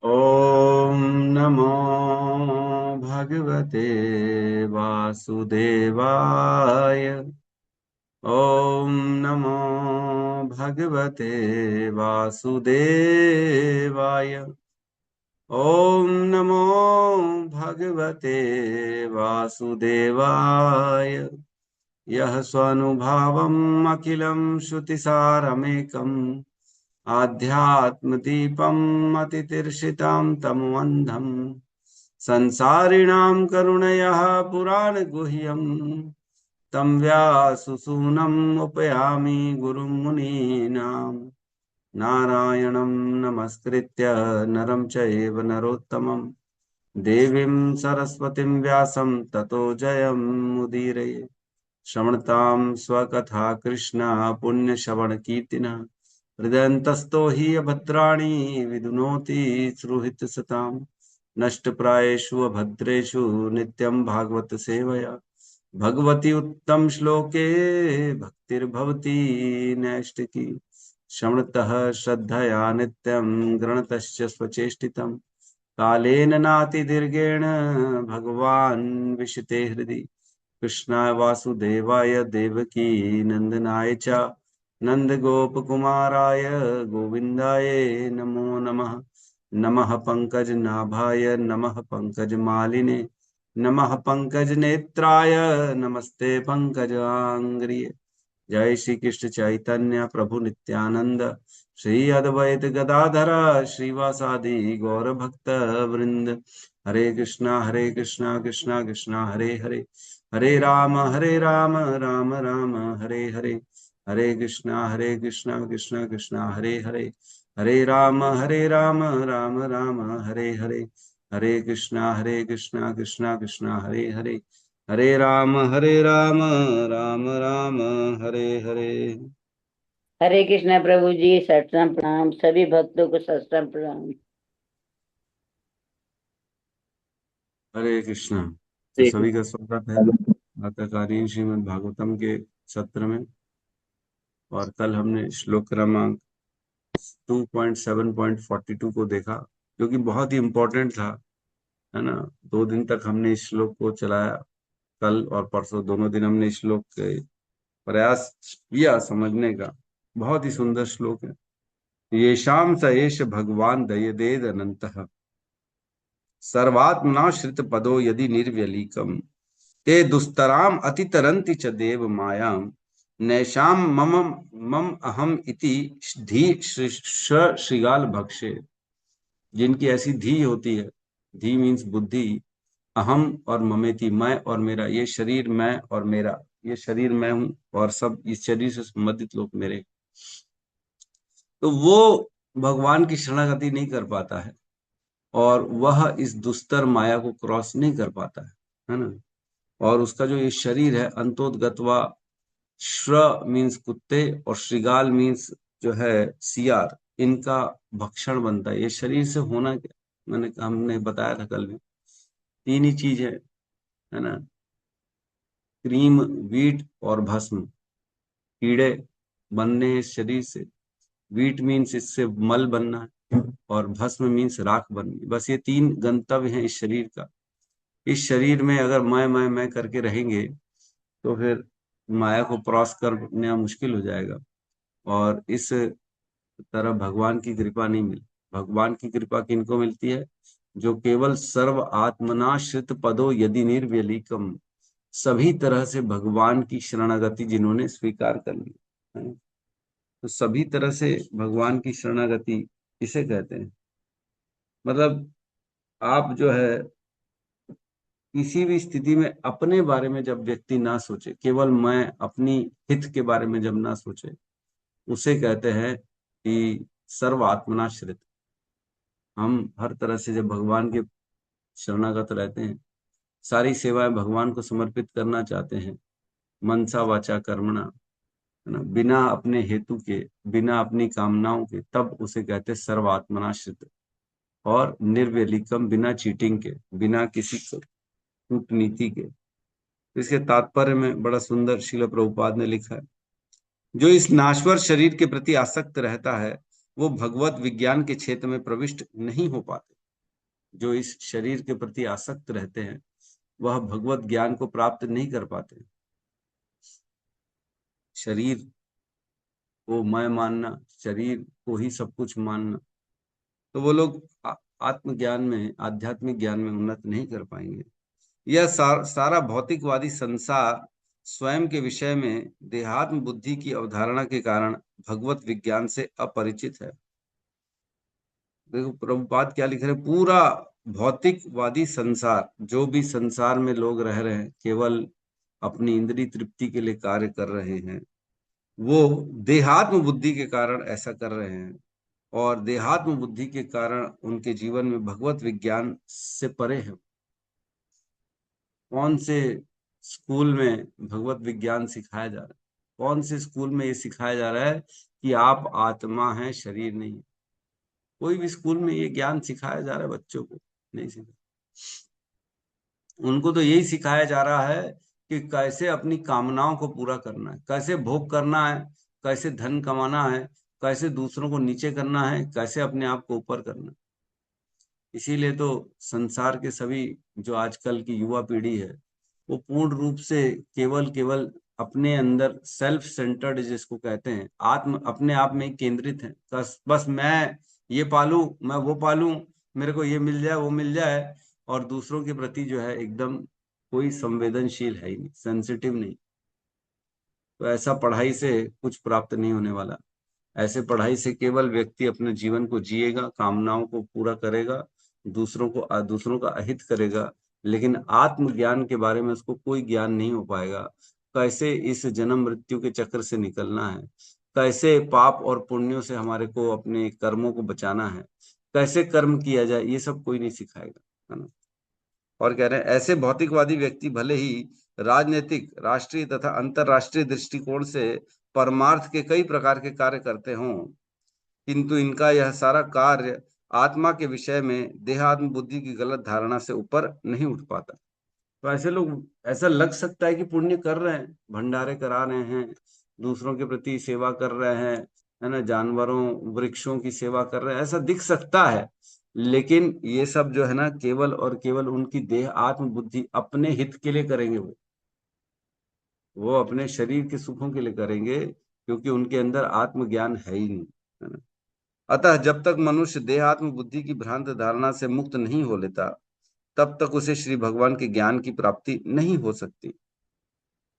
ॐ नमो भगवते वासुदेवाय। ॐ नमो भगवते वासुदेवाय। ॐ नमो भगवते वासुदेवाय। यः स्वानुभावम् अखिलं श्रुतिसारमेकम् आध्यात्मदीपम् अतितीर्षितां तमोऽन्धम् संसारिणां करुणयः पुराणगुह्यम् तं व्याससूनम् उपयामि गुरुं मुनीनां। नारायणं नमस्कृत्य नरं चैव नरोत्तमं देवीं सरस्वतीं व्यासं ततो जयमुदीरये। श्रवणतां स्वकथा कृष्ण पुण्यश्रवणकीर्तिनः हृदयन्तस्तो हि अभद्राणि विदुनोति सुहृत्सताम्। नष्टप्रायेषु अभद्रेषु नित्यं भागवत सेवया भगवती उत्तम श्लोके भक्तिर्भवती नैष्टिकी। श्रवणतः श्रद्धया नित्यं गृणतश्च स्वचेष्टितम् कालेन नातिदीर्घेण भगवान् विशते हृदि। कृष्णाय वासुदेवाय देवकी नंदनाय च नंदगोपकुमाराय गोविन्दाय नमो नमः। नमः पंकजनाभाय नमः पंकजमालिने नमः पंकजनेत्राय नमस्ते पंकजांग्रिये। जय श्री कृष्ण चैतन्य प्रभु नित्यानंद श्री अद्वैत गदाधर श्रीवासादि गौर भक्त वृंद। हरे कृष्णा कृष्णा कृष्णा हरे हरे हरे राम राम राम हरे हरे। हरे कृष्णा कृष्णा कृष्णा हरे हरे हरे राम राम राम हरे हरे। हरे कृष्णा कृष्णा कृष्णा हरे हरे हरे राम राम राम हरे हरे। हरे कृष्णा प्रभु जी। सत्संग प्रणाम, सभी भक्तों को सत्संग प्रणाम। हरे कृष्णा। तो सभी का स्वागत है प्रातःकालीन श्रीमद् भागवतम के सत्र में। और कल हमने श्लोक क्रमांक 2.7.42 को देखा, जो कि बहुत ही इम्पोर्टेंट था, है ना। 2 दिन तक हमने इस श्लोक को चलाया। कल और परसों दोनों दिन हमने इस श्लोक के प्रयास किया समझने का। बहुत ही सुंदर श्लोक है। येषाम स एष भगवान दयदेद अनंतः सर्वात्मनाश्रित पदो यदि निर्व्यलीकम ते दुस्तराम अतितरन्ति च देव मायाम नैषाम मम मम अहम इति धी श्रृगाल भक्षे। जिनकी ऐसी धी होती है, धी मीन्स बुद्धि, अहम और ममेति मैं और मेरा, ये शरीर मैं और मेरा, ये शरीर मैं हूं और सब इस शरीर से संबंधित लोग मेरे, तो वो भगवान की शरणागति नहीं कर पाता है और वह इस दुस्तर माया को क्रॉस नहीं कर पाता है ना। और उसका जो ये शरीर है अंतोदगतवा, श्र मीन्स कुत्ते और श्रृगाल मीन्स जो है सियार, इनका भक्षण बनता है। ये शरीर से होना क्या, हमने बताया था कल भी, तीन ही चीज है ना। क्रीम, वीट और भस्म। कीड़े बनने हैं इस शरीर से। वीट मीन्स इससे मल बनना है और भस्म मीन्स राख बननी। बस ये तीन गंतव्य हैं इस शरीर का। इस शरीर में अगर मैं करके रहेंगे तो फिर माया को क्रॉस करना मुश्किल हो जाएगा और इस तरह भगवान की कृपा नहीं मिली। भगवान की कृपा किनको मिलती है? जो केवल सर्व आत्मनाश्रित पदो यदि निर्व्यलीकम, सभी तरह से भगवान की शरणागति जिन्होंने स्वीकार कर ली है ना? तो सभी तरह से भगवान की शरणागति इसे कहते हैं। मतलब आप जो है किसी भी स्थिति में अपने बारे में जब व्यक्ति ना सोचे, केवल मैं अपनी हित के बारे में जब ना सोचे, उसे कहते हैं कि सर्व आत्मनाश्रित। हम हर तरह से जब भगवान के शरणागत रहते हैं, सारी सेवाएं भगवान को समर्पित करना चाहते हैं, मनसा वाचा कर्मणा, है ना, बिना अपने हेतु के, बिना अपनी कामनाओं के, तब उसे कहते हैं सर्वात्मनाश्रित। और निर्व्यलीकम, बिना चीटिंग के, बिना किसी कूटनीति के। तो इसके तात्पर्य में बड़ा सुंदर शिल प्रभुपाद ने लिखा है, जो इस नाश्वर शरीर के प्रति आसक्त रहता है वो भगवत विज्ञान के क्षेत्र में प्रविष्ट नहीं हो पाते। जो इस शरीर के प्रति आसक्त रहते हैं वह भगवत ज्ञान को प्राप्त नहीं कर पाते। शरीर को मैं मानना, शरीर को ही सब कुछ मानना, तो वो लोग आत्मज्ञान में, आध्यात्मिक ज्ञान में उन्नत नहीं कर पाएंगे। यह सारा भौतिकवादी संसार स्वयं के विषय में देहात्म बुद्धि की अवधारणा के कारण भगवत विज्ञान से अपरिचित है। देखो प्रभुपाद क्या लिख रहे हैं, पूरा भौतिकवादी संसार, जो भी संसार में लोग रह रहे हैं केवल अपनी इंद्रिय तृप्ति के लिए कार्य कर रहे हैं, वो देहात्म बुद्धि के कारण ऐसा कर रहे हैं। और देहात्म बुद्धि के कारण उनके जीवन में भगवत विज्ञान से परे है। कौन से स्कूल में भगवत विज्ञान सिखाया जा रहा है? कौन से स्कूल में ये सिखाया जा रहा है कि आप आत्मा हैं, शरीर नहीं? कोई भी स्कूल में ये ज्ञान सिखाया जा रहा है बच्चों को? नहीं सिखाया। उनको तो यही सिखाया जा रहा है कि कैसे अपनी कामनाओं को पूरा करना है, कैसे भोग करना है, कैसे धन कमाना है, कैसे दूसरों को नीचे करना है, कैसे अपने आप को ऊपर करना है। इसीलिए तो संसार के सभी, जो आजकल की युवा पीढ़ी है, वो पूर्ण रूप से केवल केवल अपने अंदर सेल्फ सेंटर्ड जिसको कहते हैं, आत्म अपने आप में ही केंद्रित है। बस बस मैं ये पालूं, मैं वो पालूं, मेरे को ये मिल जाए, वो मिल जाए, और दूसरों के प्रति जो है एकदम कोई संवेदनशील है ही नहीं, सेंसिटिव नहीं। तो ऐसा पढ़ाई से कुछ प्राप्त नहीं होने वाला। ऐसे पढ़ाई से केवल व्यक्ति अपने जीवन को जिएगा, कामनाओं को पूरा करेगा, दूसरों का अहित करेगा, लेकिन आत्मज्ञान के बारे में उसको कोई ज्ञान नहीं हो पाएगा। कैसे इस जन्म मृत्यु के चक्र से निकलना है, कैसे पाप और पुण्यों से हमारे को अपने कर्मों को बचाना है, कैसे कर्म किया जाए, ये सब कोई नहीं सिखाएगा, है ना। और कह रहे हैं ऐसे भौतिकवादी व्यक्ति भले ही राजनीतिक, राष्ट्रीय तथा अंतरराष्ट्रीय दृष्टिकोण से परमार्थ के कई प्रकार के कार्य करते हों, किंतु इनका यह सारा कार्य आत्मा के विषय में देहात्म बुद्धि की गलत धारणा से ऊपर नहीं उठ पाता। तो ऐसे लोग, ऐसा लग सकता है कि पुण्य कर रहे हैं, भंडारे करा रहे हैं, दूसरों के प्रति सेवा कर रहे हैं, है ना, जानवरों वृक्षों की सेवा कर रहे हैं, ऐसा दिख सकता है। लेकिन ये सब जो है ना, केवल और केवल उनकी देह आत्म बुद्धि अपने हित के लिए करेंगे। वो अपने शरीर के सुखों के लिए करेंगे, क्योंकि उनके अंदर आत्मज्ञान है ही नहीं, है ना। अतः जब तक मनुष्य देहात्म बुद्धि की भ्रांत धारणा से मुक्त नहीं हो लेता, तब तक उसे श्री भगवान के ज्ञान की प्राप्ति नहीं हो सकती।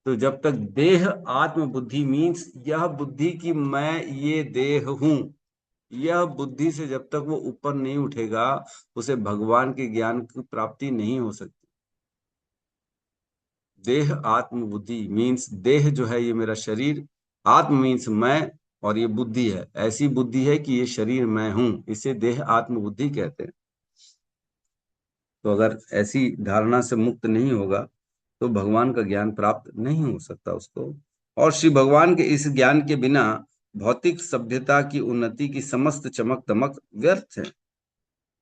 तो जब तक देह आत्म बुद्धि मीन्स यह बुद्धि कि मैं ये देह हूं, यह बुद्धि से जब तक वो ऊपर नहीं उठेगा, उसे भगवान के ज्ञान की प्राप्ति नहीं हो सकती। देह आत्म बुद्धि मीन्स देह जो है ये मेरा शरीर, आत्म मीन्स मैं, और ये बुद्धि है, ऐसी बुद्धि है कि ये शरीर मैं हूं, इसे देह आत्म बुद्धि कहते हैं। तो अगर ऐसी धारणा से मुक्त नहीं होगा तो भगवान का ज्ञान प्राप्त नहीं हो सकता उसको। और श्री भगवान के इस ज्ञान के बिना भौतिक सभ्यता की उन्नति की समस्त चमक दमक व्यर्थ है।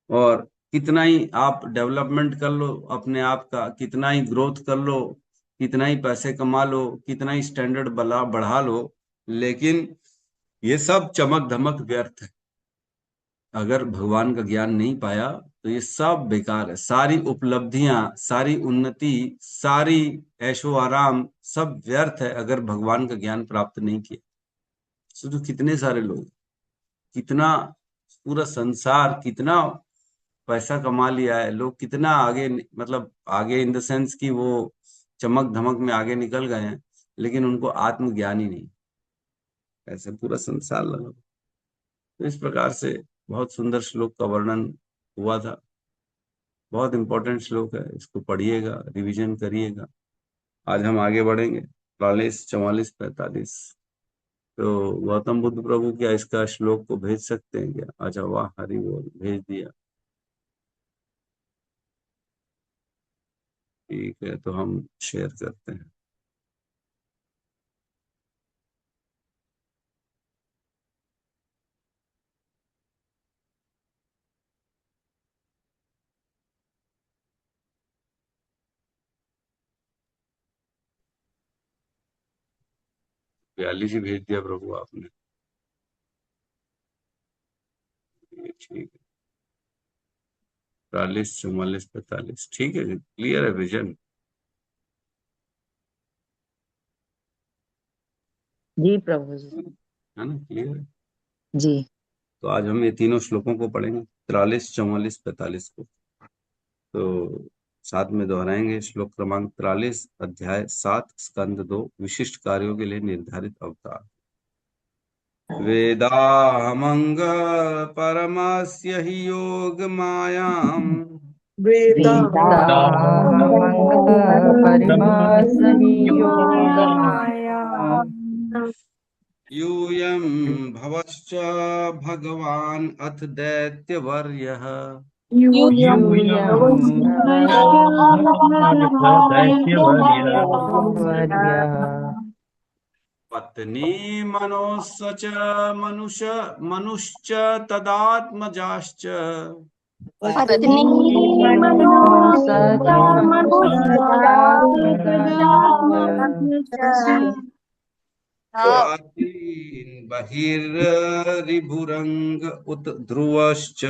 और कितना ही आप डेवलपमेंट कर लो अपने आप का, कितना ही ग्रोथ कर लो, कितना ही पैसे कमा लो, कितना ही स्टैंडर्ड बढ़ा लो, लेकिन ये सब चमक धमक व्यर्थ है। अगर भगवान का ज्ञान नहीं पाया तो ये सब बेकार है। सारी उपलब्धियां, सारी उन्नति, सारी ऐशो आराम सब व्यर्थ है अगर भगवान का ज्ञान प्राप्त नहीं किया। सोचो कितने सारे लोग, कितना पूरा संसार कितना पैसा कमा लिया है, लोग कितना आगे, मतलब आगे इन द सेंस कि वो चमक धमक में आगे निकल गए हैं, लेकिन उनको आत्मज्ञान ही नहीं। ऐसे पूरा संसार लगा। तो इस प्रकार से बहुत सुंदर श्लोक का वर्णन हुआ था। बहुत इंपॉर्टेंट श्लोक है, इसको पढ़िएगा, रिवीजन करिएगा। आज हम आगे बढ़ेंगे 43, 44, 45। तो गौतम बुद्ध प्रभु क्या इसका श्लोक को भेज सकते हैं क्या? अच्छा, वाह, हरि बोल, भेज दिया। ठीक है, तो हम शेयर करते हैं। 42 ही भेज दिया प्रभु आपने। ठीक है, 43, 44, 45, ठीक है, क्लियर है विजन? जी प्रभु जी। है ना, क्लियर है? जी। तो आज हम ये तीनों श्लोकों को पढ़ेंगे, 43, 44, 45 को। तो साथ में दोहराएंगे। श्लोक क्रमांक 43, अध्याय 7, स्कंद 2, विशिष्ट कार्यों के लिए निर्धारित अवतार। वेदाहमंग परमस्य हि योग मायाम वेदाहमंग परिमासहि वेदाहमङ्गपरमासहि योगमाया यूयं भवश्च भगवान् अथ दैत्यवर्यः यूयं यूयं भवस्य वर्यः पत्नी मनोस्य च मनुश्च तदात्मजाश्च पत्नी मनो सच मनोसचात्मजाश्च प्राचीन बहिर्रिभुरंग उत ध्रुवश्च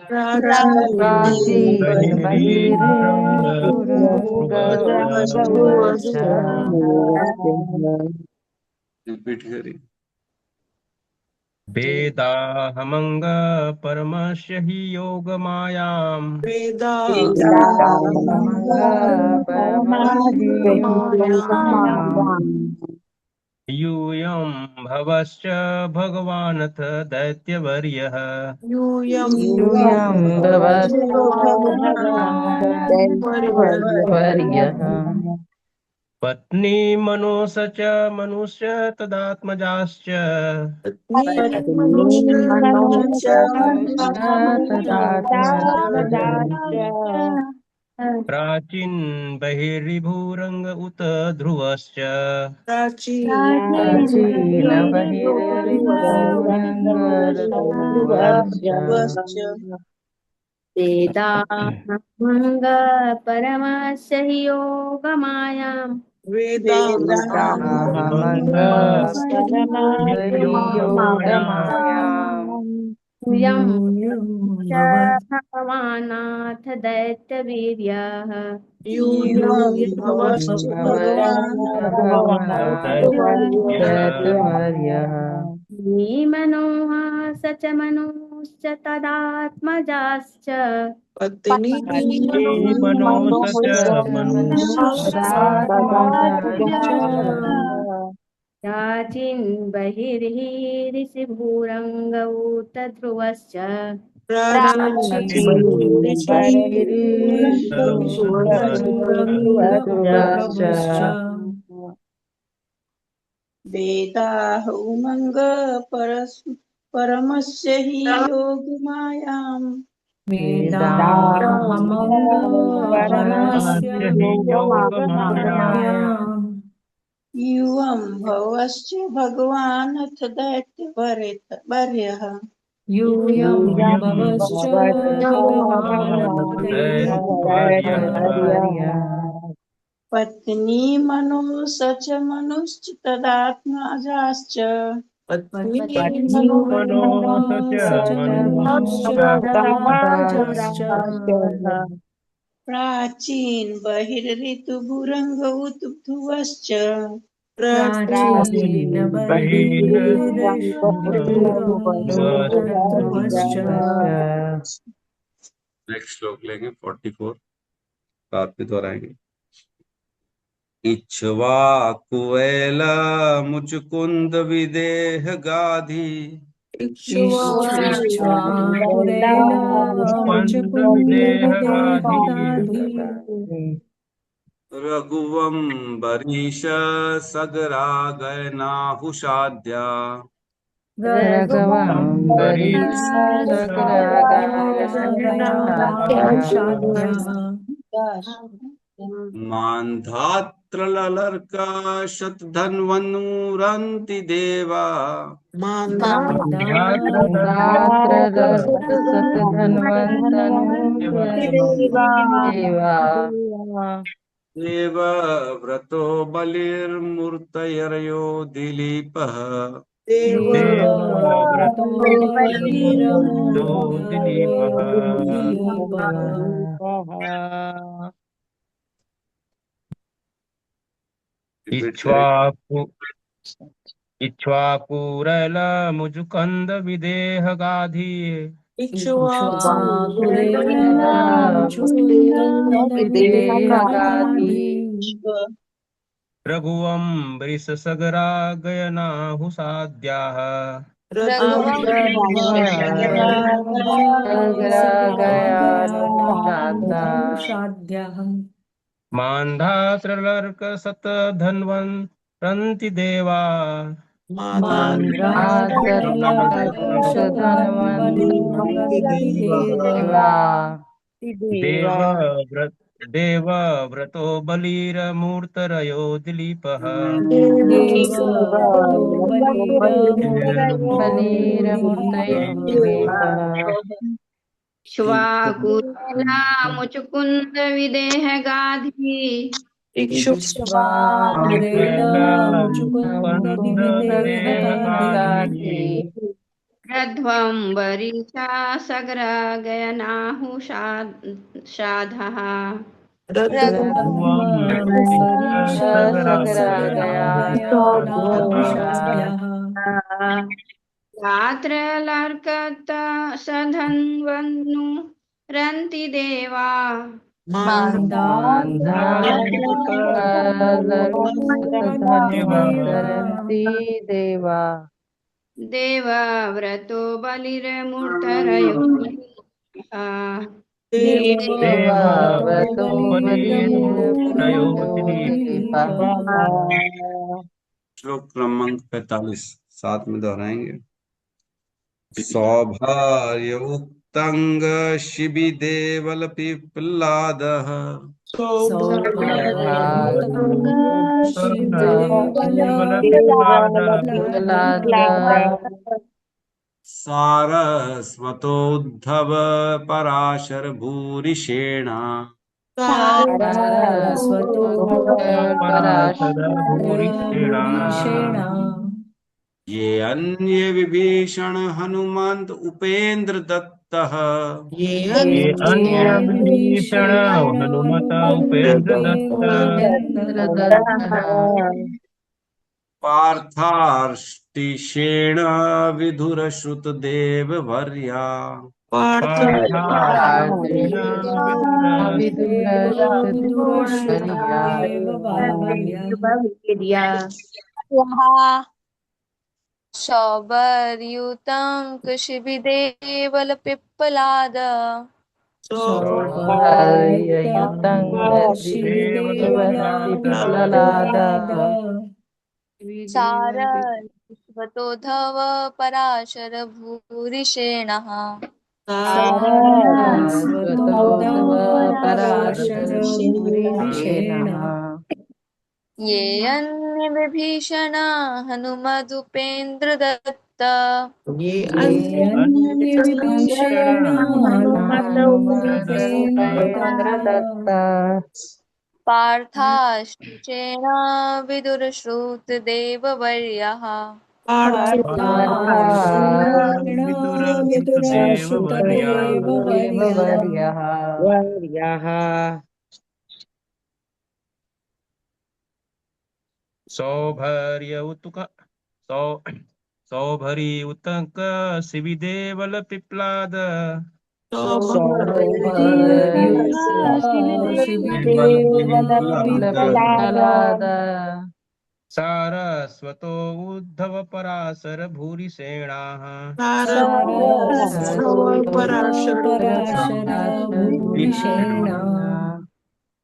प्राचीन बहिर्पुरंग ध्रुवश्च रिपीट करिए। वेदाहमंग परमस्य हि योगमायाम् वेदाहमंग परमसि योगमायाम् यूयं भवश्च भगवानथ दैत्यवर्यः यूयं भवस्वर्यः पत्नी मनोस च मनुष्य तदात्मजाश्च तदात्मजाश्च प्राचीन बहिर्भूरंग उत ध्रुवश्च प्राचीन बहिर्पुरंगर्धुवश्च वेदाहमङ्ग परमस्य हि योगमायाम् वेदाहमंग परमसि योगमायाम् यूयं च भगवानाथ दैत्यवीर्यः भवश्च भगवान् दैत्यवर्यः मनो स च मनुश्च तदात्मजाश्च पत्नी मनोस च तदात्मजाश्च प्राचीन बहिर्हिरिसिभूरङ्गौत ध्रुवश्च बहिर्भूरङ्गध्रुवश्च वेदाहमङ्ग परमस्य हि योगमायाम् वेदाहमंग परमस्य योगमायाम् योगमायाम् युवं भवश्च भगवानथ दैत्यवर्यः यूयं यूयं भवश्च भगवान् दैत्यवर्यः पत्नी मनो सच मनुश्च तदात्मजाश्च पत्नी मनोस च मनुष्यदात्मजाश्च प्राचीन बहिर्ऋतुभुरंग उद्भुवश्च प्राचीन बहिर्पुरंगध्रुवश्च नेक्स्ट श्लोक लेंगे 44, साथ में दोहराएंगे। इक्ष्वाकुवेल मुचुकुंद विदेह गाधी इक्ष्वाकुरेण कुंद विदेह गाधी रघुवंबरीश सगरा गयनाहुषाद्या रघवंबरीश सकलागमनाहुषाद्या मान्धात्रलर्का शतधन्वनुरन्ति देवा सतधन्वन्तनुर्यन्ति देव व्रतो बलिर्मूर्तयर्यो दिलीपः देवव्रतो बलिर्मुक्तो दिलीपः इक्ष्वाकु इक्ष्वाकुरलमुजुकन्द विदेह गाधी रघुवंबरीशसगरा गयनाहु साध्याः मान्धातृलर्क सतधन्वन्तरन्ति देवा देवव्रतो बलिर्मूर्तरयो दिलीपः श्वाकुला मुचुकुंद विदेह गाधी रध्वंबरीशा सगरा गयनाहु शाधः रात्रलर्कत सधन्वनु रन्ति देवा देवव्रतो बलिर्मूर्तरयो श्लोक क्रमांक 45 साथ में दोहराएंगे। सौभार्य उक्तंग शिबि देवल पिप्लादः सारस्वतोद्धव पराशर भूरिषेणा ये अन्य विभीषण हनुमंत उपेंद्र दत्तः पार्थार्ष्टिशेण विधुरश्रुत देव वर्या सौभर्युतं कुशिबिदेवल पिप्पलाद सारस्वतोद्धव पराशर भूरिषेणः ये अन्य विभीषण हनुमदुपेन्द्र दत्त पार्थाश्चेन विदुरश्रुत देववर्यः सौभर्युतक शिविदेवल पिप्लाद सारस्वतो उद्धव पराशर भूरिषेणाः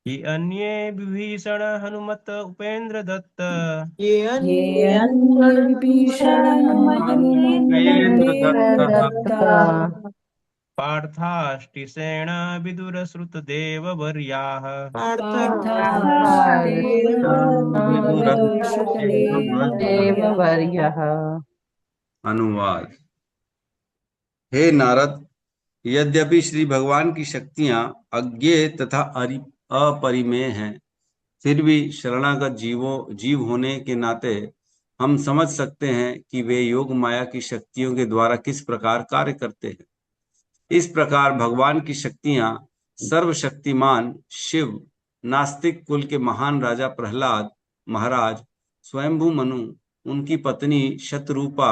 ये अन्ये विभीषण हनुमत उपेंद्र दत्त पार्थाष्टिसेन विदुरश्रुत देव वर्याः अनुवाद। हे नारद, यद्यपि श्री भगवान की शक्तियां अज्ञेय तथा अपरिमेय हैं, फिर भी शरणागत जीव होने के नाते हम समझ सकते हैं कि वे योग माया की शक्तियों के द्वारा किस प्रकार कार्य करते हैं। इस प्रकार भगवान की शक्तियां सर्वशक्तिमान शिव, नास्तिक कुल के महान राजा प्रहलाद महाराज, स्वयंभू मनु, उनकी पत्नी शतरूपा,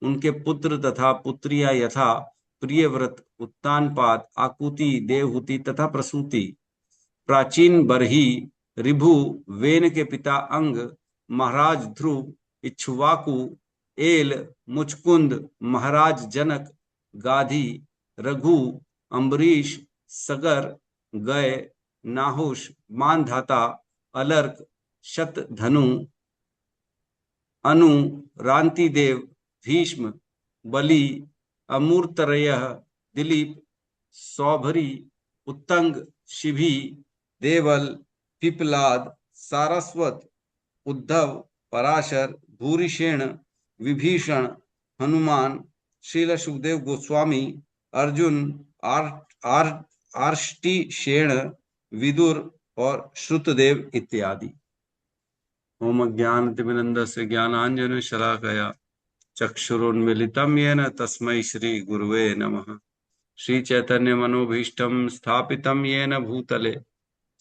उनके पुत्र तथा पुत्रियां यथा प्रियव्रत, उत्तानपाद, आकुति, देवहूति तथा प्रसूति, प्राचीन बरही, ऋभु, वेन के पिता अंग, महाराज ध्रुव, इक्ष्वाकु, एल, मुचकुंद, महाराज जनक, गाधी, रघु, अम्बरीश, सगर, गय, नाहुष, मानधाता, अलर्क, शतधनु, अनु, रांतिदेव, भीष्म, बलि, अमूर्तरयः, दिलीप, सौभरी, उत्तंग, शिभी, देवल, पिपलाद, सारस्वत, उद्धव, पराशर, भूरिशेन, विभीषण, हनुमान, श्रील सुखदेव गोस्वामी, अर्जुन, आर, आर, आर्ष्टिशेन, विदुर और श्रुतदेव इत्यादि। ओम ज्ञानतिमिरन्धस्य ज्ञानाञ्जन शलाकया चक्षुरुन्मीलितं येन तस्मै श्री गुरुवे नमः। श्री चैतन्य मनोभीष्टं स्थापितं येन भूतले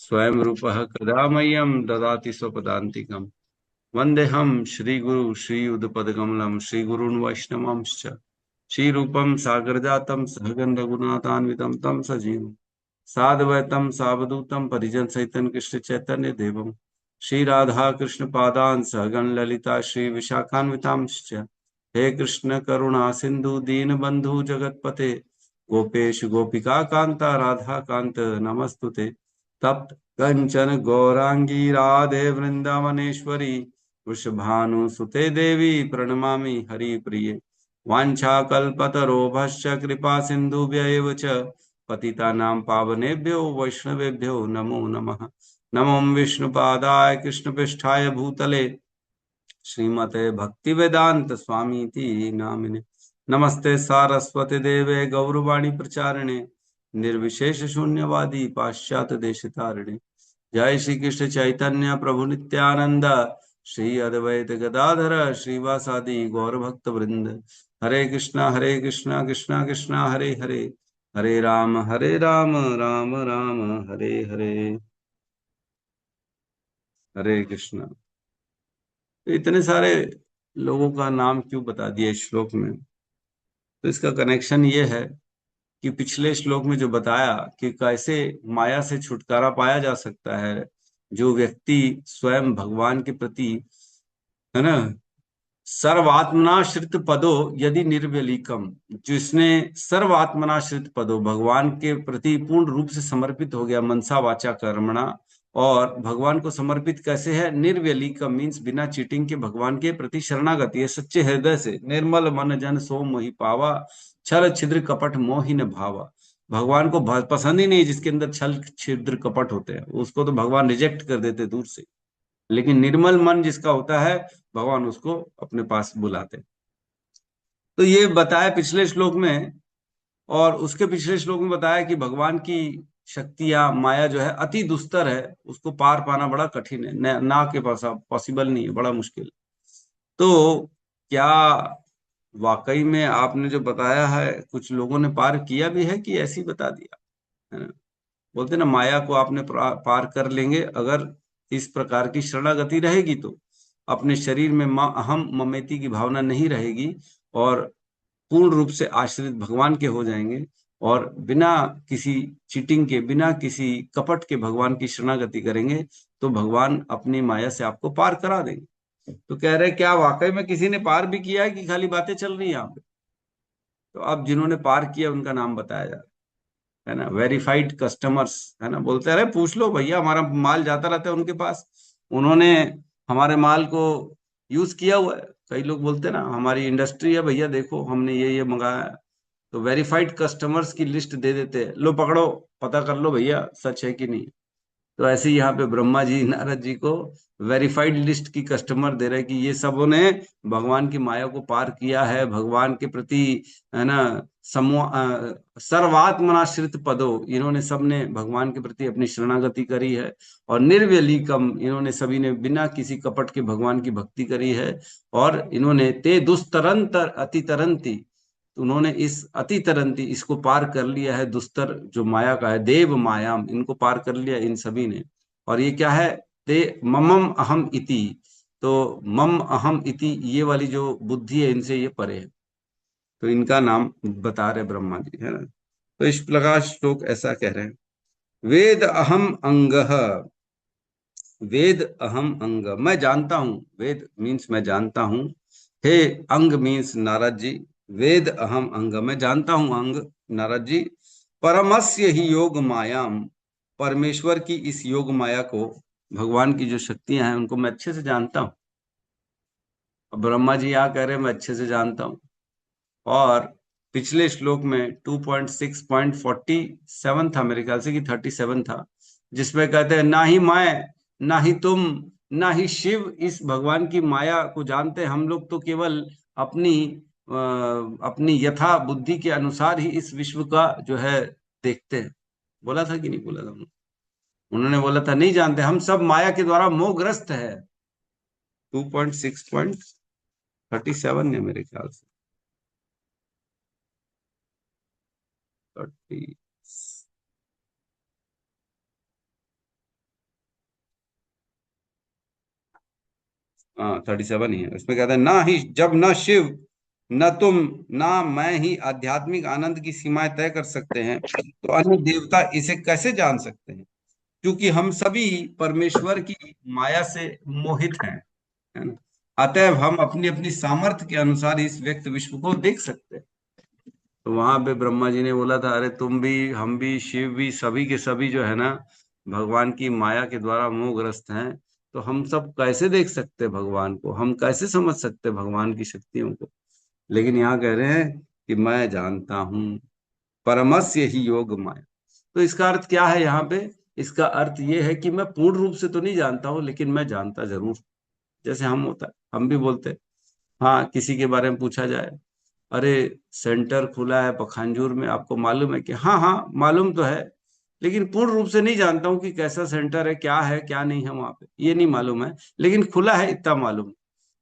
स्वयं रूपः कदा मह्यं ददाति स्वपदान्तिकम्। वन्देऽहं श्रीगुरु श्रीयुतपदकमलं श्रीगुरून् वैष्णवांश्च श्रीरूपं सागरजातं सहगण रघुनाथान्वितं तं सजीवं साद्वैतं सावधूतं परिजन सहितं कृष्ण चैतन्य देवं श्री राधा कृष्ण पादान् सहगण ललिता श्री विशाखान्वितांश्च। हे कृष्ण करुणा सिंधु दीन बंधु जगतपते गोपेश गोपिका कांता राधा कांत नमस्तुते। तप्त कंचन गौरांगी राधे वृंदावनेश्वरी वृषभानुसुते देवी प्रणमामि हरिप्रिये। वाञ्छाकल्पतरोभश्च कृपा सिन्धुभ्यैव च पतितानां पावनेभ्यो वैष्णवेभ्यो नमो नमः। नमो विष्णुपादाय कृष्णपृष्ठाय भूतले श्रीमते भक्तिवेदांत स्वामीति नामिने। नमस्ते सारस्वती देवे गौरवाणी प्रचारिणे निर्विशेष शून्यवादी पाश्चात्य देशतारिणे। जय श्री कृष्ण चैतन्य प्रभु नित्यानंद श्री अद्वैत गदाधर श्रीवासादि गौर भक्त वृंद। हरे कृष्णा कृष्णा कृष्णा हरे हरे, हरे राम राम राम हरे हरे। हरे कृष्णा। तो इतने सारे लोगों का नाम क्यों बता दिया इस श्लोक में? तो इसका कनेक्शन ये है कि पिछले श्लोक में जो बताया कि कैसे माया से छुटकारा पाया जा सकता है। जो व्यक्ति स्वयं भगवान के प्रति, है ना, सर्वात्मनाश्रित पदो यदि निर्व्यलीकम, जिसने सर्वात्मनाश्रित पदो भगवान के प्रति पूर्ण रूप से समर्पित हो गया मनसा वाचा कर्मणा। और भगवान को समर्पित कैसे है? निर्व्यलीकम मीन्स बिना चीटिंग के भगवान के प्रति शरणागति है, सच्चे हृदय से। निर्मल मन जन सो मोहि पावा, छल छिद्र कपट मोहि न भावा। भगवान को पसंद ही नहीं जिसके अंदर छल छिद्र कपट होते हैं, उसको तो भगवान रिजेक्ट कर देते दूर से। लेकिन निर्मल मन जिसका होता है भगवान उसको अपने पास बुलाते। तो ये बताया पिछले श्लोक में, और उसके पिछले श्लोक में बताया कि भगवान की शक्तियां माया जो है अति दुस्तर है, उसको पार पाना बड़ा कठिन है, ना के पास पॉसिबल नहीं है, बड़ा मुश्किल। तो क्या वाकई में आपने जो बताया है कुछ लोगों ने पार किया भी है कि ऐसे ही बता दिया, है ना? बोलते ना माया को आपने पार कर लेंगे अगर इस प्रकार की शरणागति रहेगी तो। अपने शरीर में अहम ममेती की भावना नहीं रहेगी और पूर्ण रूप से आश्रित भगवान के हो जाएंगे, और बिना किसी चीटिंग के, बिना किसी कपट के भगवान की शरणागति करेंगे तो भगवान अपनी माया से आपको पार करा देंगे। तो कह रहे क्या वाकई में किसी ने पार भी किया है कि खाली बातें चल रही है यहाँ पे? तो अब जिन्होंने पार किया उनका नाम बताया जा रहा है ना, वेरीफाइड कस्टमर्स, है ना। बोलते अरे पूछ लो भैया, हमारा माल जाता रहता है उनके पास, उन्होंने हमारे माल को यूज किया हुआ है। कई लोग बोलते हैं ना हमारी इंडस्ट्री है भैया, देखो हमने ये मंगाया है। तो वेरीफाइड कस्टमर्स की लिस्ट दे देते हैं, लो पकड़ो, पता कर लो भैया सच है कि नहीं। तो ऐसे ही यहाँ पे ब्रह्मा जी नारद जी को वेरीफाइड लिस्ट की कस्टमर दे रहे कि ये सबों ने भगवान की माया को पार किया है, भगवान के प्रति, है ना, सर्वात्मनाश्रित पदो, इन्होंने सबने भगवान के प्रति अपनी शरणागति करी है, और निर्व्यलीकम, इन्होंने सभी ने बिना किसी कपट के भगवान की भक्ति करी है, और इन्होंने ते दुस्तरंतर अतितरंती, तो उन्होंने इस अति तरंती, इसको पार कर लिया है, दुस्तर जो माया का है, देव मायाम, इनको पार कर लिया इन सभी ने। और ये क्या है, ते ममम अहम इति, तो मम अहम इति ये वाली जो बुद्धि है इनसे ये परे है, तो इनका नाम बता रहे ब्रह्मा जी, है ना। तो इस प्रकार श्लोक ऐसा कह रहे हैं, वेद अहम अंगः, वेद अहम अंग, मैं जानता हूं, वेद मीन्स मैं जानता हूं, हे अंग मीन्स नारद जी, वेद अहम अंग, मैं जानता हूं अंग नारद जी, परमस्य ही योग मायाम, परमेश्वर की इस योग माया को, भगवान की जो शक्तियां हैं उनको मैं अच्छे से जानता हूं। अब ब्रह्मा जी यहाँ कह रहे हैं मैं अच्छे से जानता हूं, और पिछले श्लोक में 2.6.47 था मेरे ख्याल से, कि 37 था, जिसमें कहते हैं ना ही मैं, ना ही तुम, ना ही शिव इस भगवान की माया को जानते हैं, हम लोग तो केवल अपनी अपनी यथा बुद्धि के अनुसार ही इस विश्व का जो है देखते हैं। बोला था कि नहीं बोला था उन्होंने बोला था नहीं जानते, हम सब माया के द्वारा मोहग्रस्त है। 2.6.37 है मेरे ख्याल से, 30, हाँ 37 ही है। उसमें कहता है ना ही जब न शिव, न तुम, ना मैं ही आध्यात्मिक आनंद की सीमाएं तय कर सकते हैं, तो अन्य देवता इसे कैसे जान सकते हैं, क्योंकि हम सभी परमेश्वर की माया से मोहित हैं, है ना। अतएव हम अपनी अपनी सामर्थ्य के अनुसार इस व्यक्त विश्व को देख सकते हैं। तो वहां पे ब्रह्मा जी ने बोला था, अरे तुम भी, हम भी, शिव भी, सभी के सभी जो है ना भगवान की माया के द्वारा मोहग्रस्त हैं, तो हम सब कैसे देख सकते हैं भगवान को, हम कैसे समझ सकते हैं भगवान की शक्तियों को। लेकिन यहाँ कह रहे हैं कि मैं जानता हूं, परमस्य ही योग माया। तो इसका अर्थ क्या है यहाँ पे, इसका अर्थ ये है कि मैं पूर्ण रूप से तो नहीं जानता हूं, लेकिन मैं जानता जरूर। जैसे हम होता है, हम भी बोलते हैं, हाँ किसी के बारे में पूछा जाए, अरे सेंटर खुला है पखानजूर में, आपको मालूम है कि, हाँ हाँ मालूम तो है, लेकिन पूर्ण रूप से नहीं जानता हूँ कि कैसा सेंटर है क्या नहीं है वहां पे, ये नहीं मालूम है, लेकिन खुला है इतना मालूम।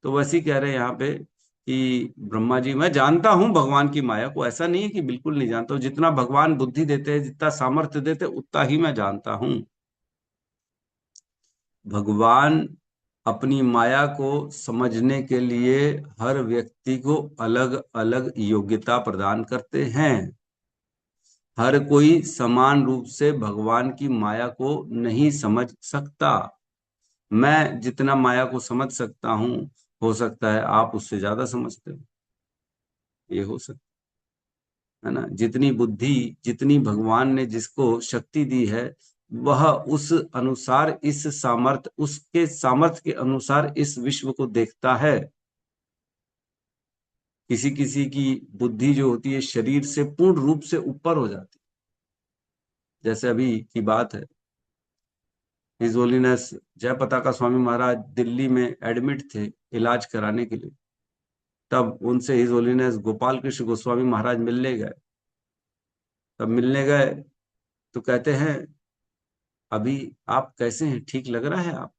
तो वैसे ही कह रहे हैं यहाँ पे कि ब्रह्मा जी मैं जानता हूँ भगवान की माया को, ऐसा नहीं है कि बिल्कुल नहीं जानता हूँ, जितना भगवान बुद्धि देते हैं, जितना सामर्थ्य देते हैं, उतना ही मैं जानता हूँ। भगवान अपनी माया को समझने के लिए हर व्यक्ति को अलग अलग योग्यता प्रदान करते हैं। हर कोई समान रूप से भगवान की माया को नहीं समझ सकता। मैं जितना माया को समझ सकता हूं, हो सकता है आप उससे ज्यादा समझते हो, ये हो सकता है ना। जितनी बुद्धि, जितनी भगवान ने जिसको शक्ति दी है, वह उस अनुसार, इस सामर्थ्य, उसके सामर्थ्य के अनुसार इस विश्व को देखता है। किसी किसी की बुद्धि जो होती है शरीर से पूर्ण रूप से ऊपर हो जाती है। जैसे अभी की बात है, हिज होलीनेस जय पताका स्वामी महाराज दिल्ली में एडमिट थे इलाज कराने के लिए। तब उनसे हिज होलीनेस गोपाल कृष्ण गोस्वामी महाराज मिलने गए। तब मिलने गए तो कहते हैं, अभी आप कैसे हैं, ठीक लग रहा है आप?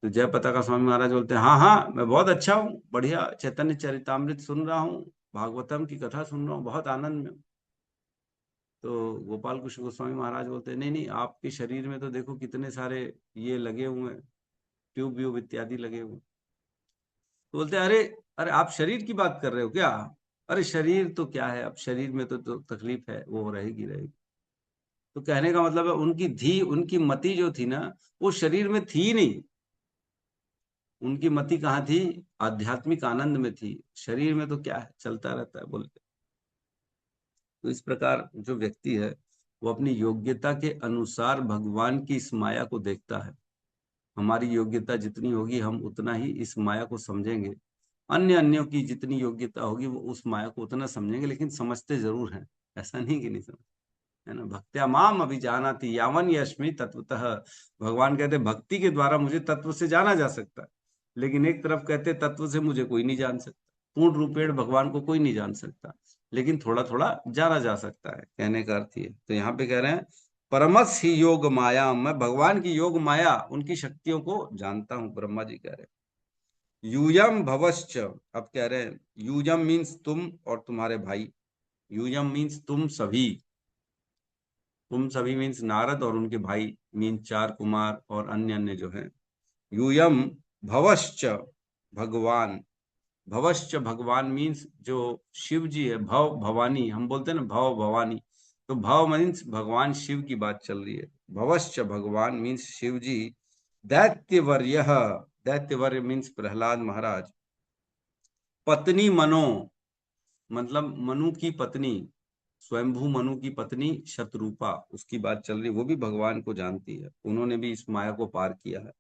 तो जय पताका स्वामी महाराज बोलते हैं, हाँ हाँ मैं बहुत अच्छा हूँ, बढ़िया, चैतन्य चरितामृत सुन रहा हूँ, भागवतम की कथा सुन रहा हूँ, बहुत आनंद में। तो गोपाल कृष्ण गोस्वामी महाराज बोलते हैं, नहीं नहीं, आपके शरीर में तो देखो कितने सारे ये लगे हुए हैं, ट्यूब व्यूब इत्यादि लगे हुए। तो बोलते हैं, अरे अरे आप शरीर की बात कर रहे हो क्या? अरे शरीर तो क्या है, अब शरीर में तो तकलीफ है, वो रहेगी रहेगी। तो कहने का मतलब है उनकी मति जो थी ना, वो शरीर में थी ही नहीं। उनकी मति कहाँ थी? आध्यात्मिक आनंद में थी। शरीर में तो क्या है, चलता रहता है बोलते। तो इस प्रकार जो व्यक्ति है वो अपनी योग्यता के अनुसार भगवान की इस माया को देखता है। हमारी योग्यता जितनी होगी हम उतना ही इस माया को समझेंगे। अन्यों की जितनी योग्यता होगी वो उस माया को उतना समझेंगे, लेकिन समझते जरूर हैं, ऐसा नहीं कि नहीं समझ, है ना। भक्त्या माम अभिजानाति यावन यस्मि तत्वतः। भगवान कहते भक्ति के द्वारा मुझे तत्व से जाना जा सकता है, लेकिन एक तरफ कहते तत्व से मुझे कोई नहीं जान सकता, पूर्ण रूपेण भगवान को कोई नहीं जान सकता, लेकिन थोड़ा थोड़ा जाना जा सकता है, कहने का अर्थ ये। तो यहाँ पे कह रहे हैं परमस ही योग माया, मैं भगवान की योग माया उनकी शक्तियों को जानता हूं, ब्रह्मा जी कह रहे हैं। यूयम भवश्च, अब कह रहे हैं यूयम मीन्स तुम और तुम्हारे भाई, यूयम मीन्स तुम सभी, तुम सभी मीन्स नारद और उनके भाई मीन्स 4 कुमार और अन्य अन्य जो है। यूयम भवश्च भगवान, भवश्च भगवान मीन्स जो शिव जी है, भव भवानी हम बोलते हैं ना, भव भवानी, तो भव मीन्स भगवान शिव की बात चल रही है। भवश्च भगवान मीन्स शिव जी। दैत्यवर्य, दैत्यवर्य मीन्स प्रहलाद महाराज। पत्नी मनो, मतलब मनु की पत्नी, स्वयंभू मनु की पत्नी शतरूपा, उसकी बात चल रही, वो भी भगवान को जानती है, उन्होंने भी इस माया को पार किया है।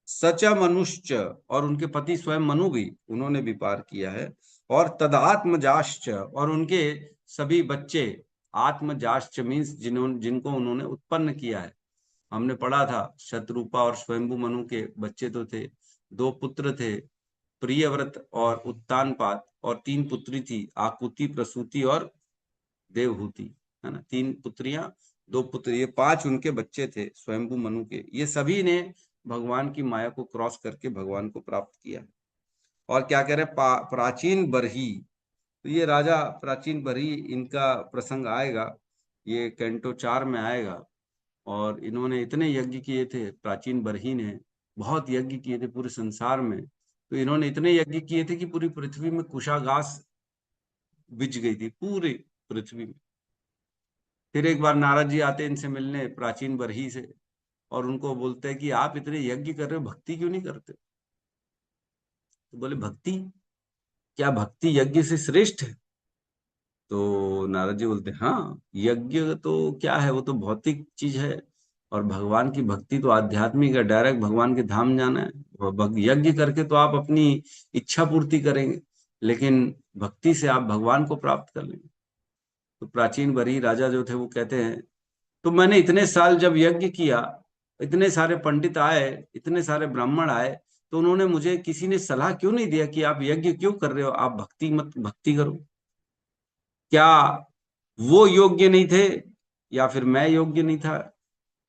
सच मनुष्य, और उनके पति स्वयं मनु भी, उन्होंने भी पार किया है। और तदात्मजाश्च, और उनके सभी बच्चे, आत्मजाश्च मीन्स जिनको उन्होंने उत्पन्न किया है। हमने पढ़ा था शतरूपा और स्वयंभू मनु के बच्चे तो थे, 2 पुत्र थे, प्रियव्रत और उत्तानपाद, और 3 पुत्री थी, आकुति, प्रसूति और देवहूति, है ना। 3 पुत्रियां 2 पुत्र, ये 5 उनके बच्चे थे स्वयंभू मनु के। ये सभी ने भगवान की माया को क्रॉस करके भगवान को प्राप्त किया। और क्या कह रहे प्राचीन बरही, तो ये राजा प्राचीन बरही, इनका प्रसंग आएगा, ये कैंटो 4 में आएगा। और इन्होंने इतने यज्ञ किए थे, प्राचीन बरही ने बहुत यज्ञ किए थे पूरे संसार में। तो इन्होंने इतने यज्ञ किए थे कि पूरी पृथ्वी में कुशाघास बिछ गई थी, पूरी पृथ्वी में। फिर एक बार नारद जी आते इनसे मिलने, प्राचीन बरही से, और उनको बोलते हैं कि आप इतने यज्ञ कर रहे हो, भक्ति क्यों नहीं करते? तो बोले भक्ति, क्या भक्ति यज्ञ से श्रेष्ठ है? तो नारद जी बोलते हाँ, यज्ञ तो क्या है, वो तो भौतिक चीज है, और भगवान की भक्ति तो आध्यात्मिक है, डायरेक्ट भगवान के धाम जाना है। यज्ञ करके तो आप अपनी इच्छा पूर्ति करेंगे, लेकिन भक्ति से आप भगवान को प्राप्त कर लेंगे। तो प्राचीन बरही राजा जो थे वो कहते हैं, तो मैंने इतने साल जब यज्ञ किया, इतने सारे पंडित आए, इतने सारे ब्राह्मण आए, तो उन्होंने मुझे किसी ने सलाह क्यों नहीं दिया कि आप यज्ञ क्यों कर रहे हो, आप भक्ति करो? क्या वो योग्य नहीं थे, या फिर मैं योग्य नहीं था?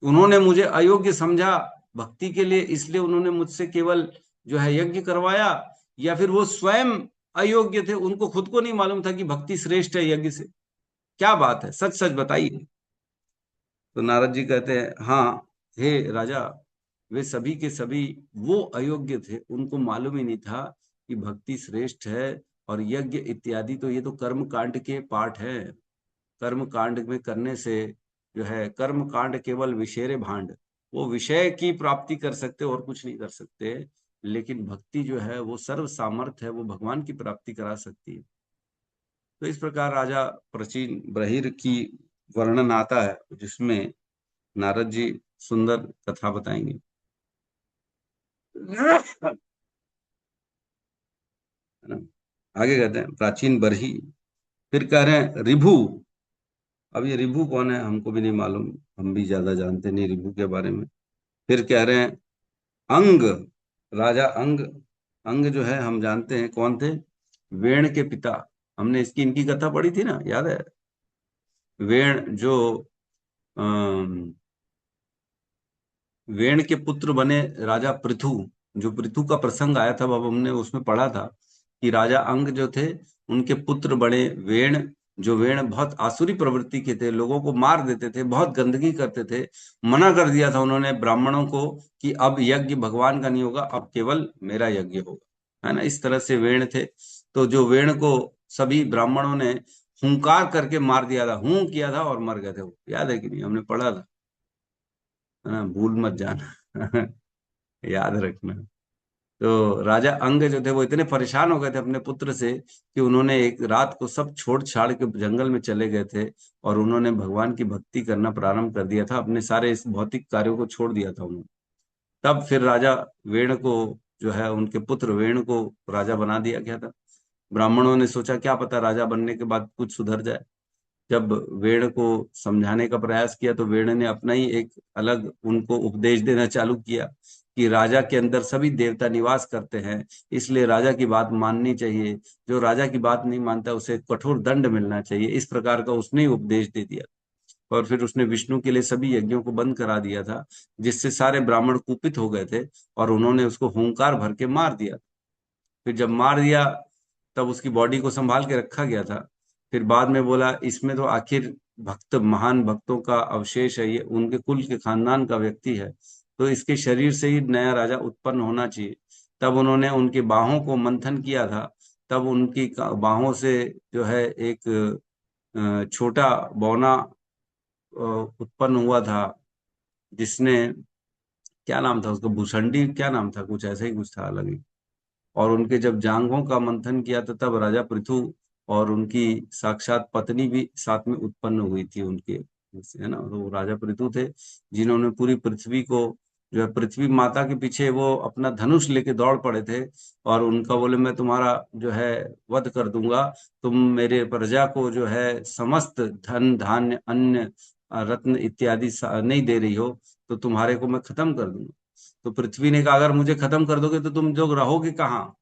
उन्होंने मुझे अयोग्य समझा भक्ति के लिए, इसलिए उन्होंने मुझसे केवल जो है यज्ञ करवाया, या फिर वो स्वयं अयोग्य थे, उनको खुद को नहीं मालूम था कि भक्ति श्रेष्ठ है यज्ञ से? क्या बात है, सच सच बताइए। तो नारद जी कहते हैं हाँ हे राजा, वे सभी के सभी वो अयोग्य थे, उनको मालूम ही नहीं था कि भक्ति श्रेष्ठ है, और यज्ञ इत्यादि तो ये तो कर्म कांड के पार्ट है। कर्म कांड में करने से जो है, कर्म कांड केवल विषेरे भांड, वो विषय की प्राप्ति कर सकते और कुछ नहीं कर सकते, लेकिन भक्ति जो है वो सर्व सामर्थ्य है, वो भगवान की प्राप्ति करा सकती है। तो इस प्रकार राजा प्राचीन बरही की वर्णन आता है, जिसमें नारद जी सुंदर कथा बताएंगे। आगे कहते हैं प्राचीन बरही, फिर कह रहे हैं रिभु। अब ये रिभु कौन है हमको भी नहीं मालूम, हम भी ज्यादा जानते नहीं रिभु के बारे में। फिर कह रहे हैं अंग, राजा अंग। अंग जो है हम जानते हैं कौन थे, वेण के पिता। हमने इनकी कथा पढ़ी थी ना, याद है? वेण जो वेण के पुत्र बने राजा पृथु, जो पृथु का प्रसंग आया था, अब हमने उसमें पढ़ा था कि राजा अंग जो थे उनके पुत्र बने वेण। जो वेण बहुत आसुरी प्रवृत्ति के थे, लोगों को मार देते थे, बहुत गंदगी करते थे। मना कर दिया था उन्होंने ब्राह्मणों को कि अब यज्ञ भगवान का नहीं होगा, अब केवल मेरा यज्ञ होगा, है ना। इस तरह से वेण थे। तो जो वेण को सभी ब्राह्मणों ने हुंकार करके मार दिया था, हूं किया था और मर गए थे। वो याद है कि नहीं, हमने पढ़ा था, है ना, भूल मत जाना याद रखना। तो राजा अंग जो थे वो इतने परेशान हो गए थे अपने पुत्र से कि उन्होंने एक रात को सब छोड़ छाड़ के जंगल में चले गए थे, और उन्होंने भगवान की भक्ति करना प्रारंभ कर दिया था, अपने सारे इस भौतिक कार्यों को छोड़ दिया था उन्होंने। तब फिर राजा वेण को जो है, उनके पुत्र वेण को राजा बना दिया गया था। ब्राह्मणों ने सोचा क्या पता राजा बनने के बाद कुछ सुधर जाए। जब वेण को समझाने का प्रयास किया तो वेण ने अपना ही एक अलग उनको उपदेश देना चालू किया कि राजा के अंदर सभी देवता निवास करते हैं, इसलिए राजा की बात माननी चाहिए, जो राजा की बात नहीं मानता उसे कठोर दंड मिलना चाहिए। इस प्रकार का उसने ही उपदेश दे दिया। और फिर उसने विष्णु के लिए सभी यज्ञों को बंद करा दिया था, जिससे सारे ब्राह्मण कुपित हो गए थे और उन्होंने उसको हुंकार भर के मार दिया। फिर जब मार दिया तब उसकी बॉडी को संभाल के रखा गया था। फिर बाद में बोला इसमें तो आखिर भक्त, महान भक्तों का अवशेष है, ये उनके कुल के खानदान का व्यक्ति है, तो इसके शरीर से ही नया राजा उत्पन्न होना चाहिए। तब उन्होंने उनकी बाहों को मंथन किया था। तब उनकी बाहों से जो है एक छोटा बौना उत्पन्न हुआ था, जिसने, क्या नाम था उसका, भूषंडी क्या नाम था, कुछ ऐसा ही कुछ था अलग ही। और उनके जब जांघों का मंथन किया था तब राजा पृथु और उनकी साक्षात पत्नी भी साथ में उत्पन्न हुई थी उनके, है ना। तो वो राजा पृथु थे जिन्होंने पूरी पृथ्वी को, जो है पृथ्वी माता के पीछे वो अपना धनुष लेके दौड़ पड़े थे और उनका बोले मैं तुम्हारा जो है वध कर दूंगा, तुम मेरे प्रजा को जो है समस्त धन धान्य अन्न रत्न इत्यादि नहीं दे रही हो, तो तुम्हारे को मैं खत्म कर दूंगा। तो पृथ्वी ने कहा अगर मुझे खत्म कर दोगे तो तुम लोग रहोगे कहाँ।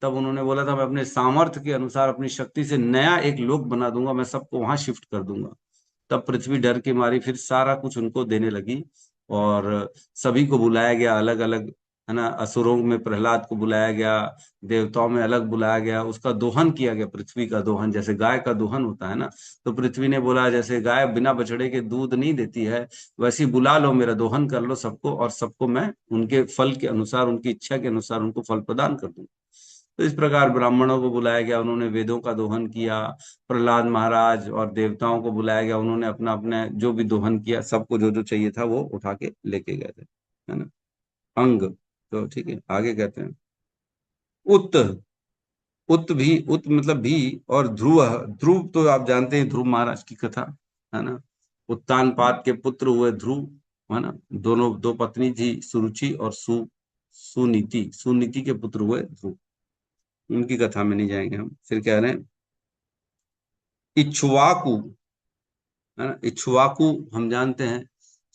तब उन्होंने बोला था मैं अपने सामर्थ्य के अनुसार, अपनी शक्ति से नया एक लोक बना दूंगा, मैं सबको वहां शिफ्ट कर दूंगा। तब पृथ्वी डर के मारी फिर सारा कुछ उनको देने लगी और सभी को बुलाया गया अलग अलग, है ना। असुरों में प्रहलाद को बुलाया गया, देवताओं में अलग बुलाया गया, उसका दोहन किया गया, पृथ्वी का दोहन, जैसे गाय का दोहन होता है ना। तो पृथ्वी ने बोला जैसे गाय बिना बछड़े के दूध नहीं देती है, वैसे ही बुला लो, मेरा दोहन कर लो सबको, और सबको मैं उनके फल के अनुसार, उनकी इच्छा के अनुसार उनको फल प्रदान कर दूंगा। तो इस प्रकार ब्राह्मणों को बुलाया गया, उन्होंने वेदों का दोहन किया। प्रहलाद महाराज और देवताओं को बुलाया गया, उन्होंने अपना अपना जो भी दोहन किया, सबको जो जो चाहिए था वो उठा के लेके गए थे, है ना। अंग, तो ठीक है, आगे कहते हैं उत। उत भी, उत मतलब भी, और ध्रुव। ध्रुव तो आप जानते हैं, ध्रुव महाराज की कथा, है ना। उत्तानपाद के पुत्र हुए ध्रुव, है ना। दोनों, दो पत्नी थी, सुरुचि और सुनीति। सुनीति के पुत्र हुए ध्रुव, उनकी कथा में नहीं जाएंगे हम। फिर कह रहे हैं इक्ष्वाकु, है ना। इक्ष्वाकु हम जानते हैं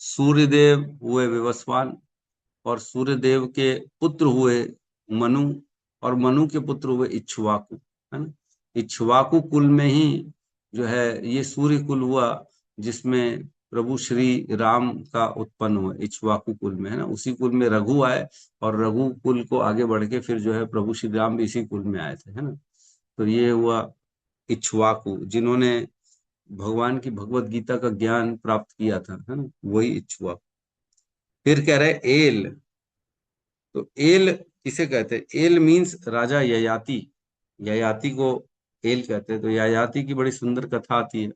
सूर्यदेव हुए विवस्वान, और सूर्यदेव के पुत्र हुए मनु, और मनु के पुत्र हुए इक्ष्वाकु, है ना। इक्ष्वाकु कुल में ही जो है ये सूर्य कुल हुआ, जिसमें प्रभु श्री राम का उत्पन्न हुआ, इक्ष्वाकु कुल में, है ना। उसी कुल में रघु आए, और रघु कुल को आगे बढ़ के फिर जो है प्रभु श्री राम भी इसी कुल में आए थे, है ना। तो ये हुआ इक्ष्वाकु, जिन्होंने भगवान की भगवत गीता का ज्ञान प्राप्त किया था, है ना, वही इक्ष्वाकु। फिर कह रहे एल। तो एल किसे कहते हैं? एल मीन्स राजा ययाति। ययाति को एल कहते हैं। तो ययाति की बड़ी सुंदर कथा आती है,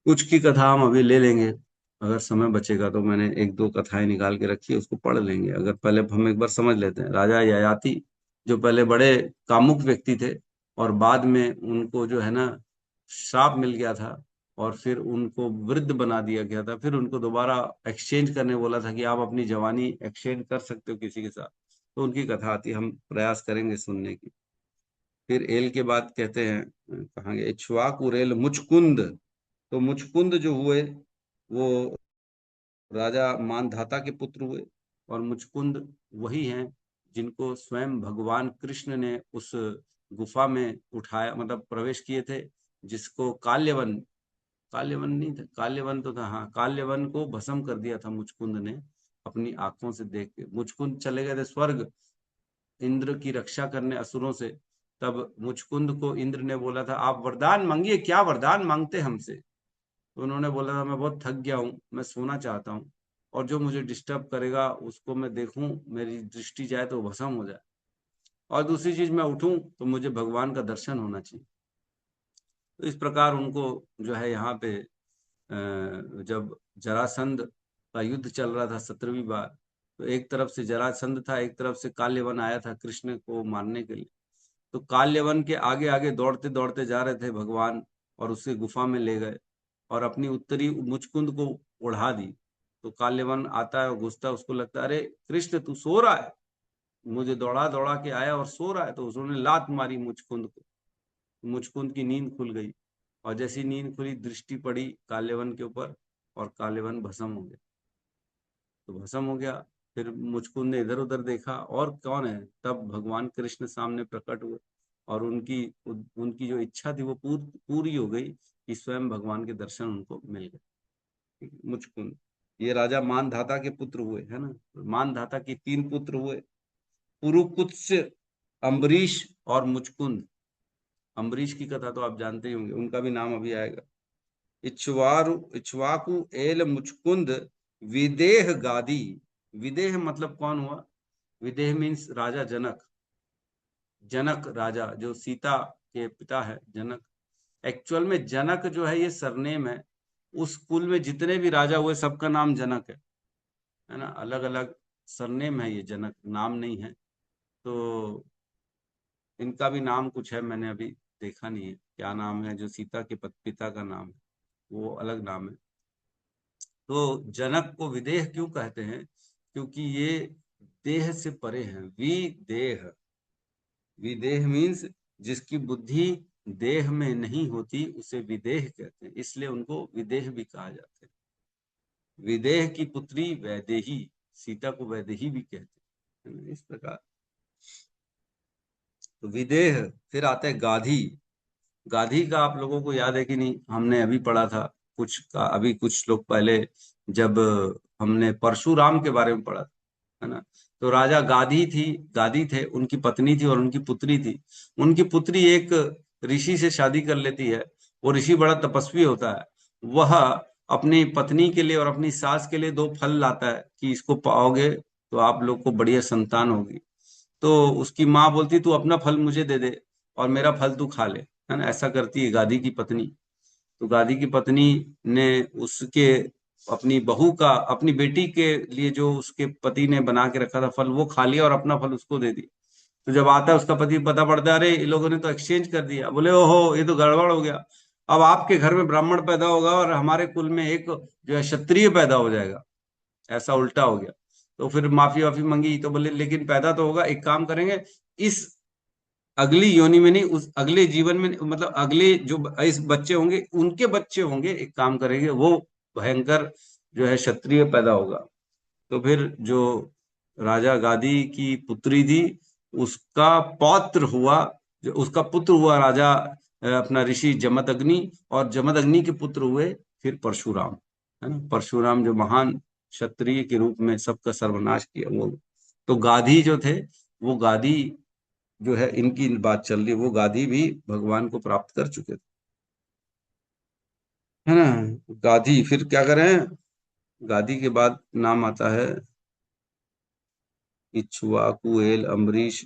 कुछ की कथा हम अभी ले लेंगे, अगर समय बचेगा तो। मैंने एक दो कथाएं निकाल के रखी है, उसको पढ़ लेंगे। अगर पहले हम एक बार समझ लेते हैं। राजा ययाति जो पहले बड़े कामुक व्यक्ति थे, और बाद में उनको जो है ना श्राप मिल गया था, और फिर उनको वृद्ध बना दिया गया था। फिर उनको दोबारा एक्सचेंज करने बोला था कि आप अपनी जवानी एक्सचेंज कर सकते हो किसी के साथ। तो उनकी कथा आती है, हम प्रयास करेंगे सुनने की। फिर एल के बाद कहते हैं, कहाँ गए, इक्ष्वाकु रेल मुचकुंद। तो मुचकुंद जो हुए वो राजा मानधाता के पुत्र हुए, और मुचकुंद वही हैं जिनको स्वयं भगवान कृष्ण ने उस गुफा में उठाया, मतलब प्रवेश किए थे, जिसको काल्यवन, काल्यवन नहीं था, काल्यवन तो था, हाँ, काल्यवन को भस्म कर दिया था मुचकुंद ने अपनी आंखों से देख के। मुचकुंद चले गए थे स्वर्ग इंद्र की रक्षा करने असुरों से। तब मुचकुंद को इंद्र ने बोला था आप वरदान मांगिए, क्या वरदान मांगते हमसे। तो उन्होंने बोला था मैं बहुत थक गया हूँ, मैं सोना चाहता हूँ, और जो मुझे डिस्टर्ब करेगा उसको मैं देखूं, मेरी दृष्टि जाए तो भस्म हो जाए, और दूसरी चीज मैं उठूं तो मुझे भगवान का दर्शन होना चाहिए। तो इस प्रकार उनको जो है यहाँ पे जब जरासंध का युद्ध चल रहा था 17वीं बार, तो एक तरफ से जरासंध था, एक तरफ से काल्यवन आया था कृष्ण को मारने के लिए। तो काल्यवन के आगे आगे दौड़ते दौड़ते जा रहे थे भगवान, और उससे गुफा में ले गए और अपनी उत्तरी मुचकुंद को उड़ा दी। तो काल्यवन आता है और घुसता है, उसको लगता है अरे कृष्ण तू सो रहा है, मुझे दौड़ा दौड़ा के आया और सो रहा है। तो उसने लात मारी मुचकुंद को, मुचकुंद की नींद खुल गई। और जैसी नींद खुली दृष्टि पड़ी काले वन के ऊपर और काले वन भस्म हो गया। तो भस्म हो गया, फिर मुचकुंद ने इधर उधर देखा और कौन है, तब भगवान कृष्ण सामने प्रकट हुए और उनकी जो इच्छा थी वो पूरी हो गई कि स्वयं भगवान के दर्शन उनको मिल गए। मुचकुंद ये राजा मानधाता के पुत्र हुए, है ना। मानधाता के 3 पुत्र हुए, पुरुकुत्स, अम्बरीश और मुचकुंद। अम्बरीश की कथा तो आप जानते ही होंगे, उनका भी नाम अभी आएगा। इक्ष्वाकु एल मुचकुंद विदेह गादी। विदेह मतलब कौन हुआ? विदेह मीन्स राजा जनक। जनक राजा जो सीता के पिता है, जनक। एक्चुअल में जनक जो है ये सरनेम है। उस कुल में जितने भी राजा हुए सबका नाम जनक है ना। अलग अलग सरनेम है, ये जनक नाम नहीं है। तो इनका भी नाम कुछ है, मैंने अभी देखा नहीं है क्या नाम है। जो सीता के पिता का नाम है वो अलग नाम है। तो जनक को विदेह क्यों कहते हैं? क्योंकि ये देह से परे हैं। विदेह, विदेह मीन्स जिसकी बुद्धि देह में नहीं होती उसे विदेह कहते हैं, इसलिए उनको विदेह भी कहा जाता है। विदेह की पुत्री वैदेही, सीता को वैदेही भी कहते हैं, इस प्रकार। तो विदेह। फिर आते हैं गाधी। गाधी का आप लोगों को याद है कि नहीं? हमने अभी पढ़ा था कुछ का, अभी कुछ लोग पहले, जब हमने परशुराम के बारे में पढ़ा था, है ना। तो राजा गाधी थी, गादी थे, उनकी पत्नी थी और उनकी पुत्री थी। उनकी पुत्री एक ऋषि से शादी कर लेती है। वो ऋषि बड़ा तपस्वी होता है। वह अपनी पत्नी के लिए और अपनी सास के लिए 2 फल लाता है कि इसको पाओगे तो आप लोग को बढ़िया संतान होगी। तो उसकी माँ बोलती तू अपना फल मुझे दे दे और मेरा फल तू खा ले, है ना। ऐसा करती है गादी की पत्नी। तो गादी की पत्नी ने उसके अपनी बहू का, अपनी बेटी के लिए जो उसके पति ने बना के रखा था फल, वो खा लिया और अपना फल उसको दे दिया। तो जब आता है उसका पति, पता पड़ता है अरे इन लोगों ने तो एक्सचेंज कर दिया। बोले ओहो ये तो गड़बड़ हो गया। अब आपके घर में ब्राह्मण पैदा होगा और हमारे कुल में एक जो है क्षत्रिय पैदा हो जाएगा, ऐसा उल्टा हो गया। तो फिर माफी वाफी मांगी। तो बोले लेकिन पैदा तो होगा, एक काम करेंगे, इस अगली योनि में नहीं, उस अगले जीवन में, मतलब अगले जो इस बच्चे होंगे उनके बच्चे होंगे, एक काम करेंगे, वो भयंकर जो है क्षत्रिय पैदा होगा। तो फिर जो राजा गादी की पुत्री थी उसका पौत्र हुआ, जो उसका पुत्र हुआ राजा अपना ऋषि जमदग्नि, और जमदग्नि के पुत्र हुए फिर परशुराम, है ना। परशुराम जो महान क्षत्रिय के रूप में सबका सर्वनाश किया वो। तो गाधी जो थे, वो गादी जो है, इनकी बात चल रही, वो गादी भी भगवान को प्राप्त कर चुके थे, है ना। गादी फिर क्या करें? गादी के बाद नाम आता है इक्ष्वाकु एल अम्बरीश,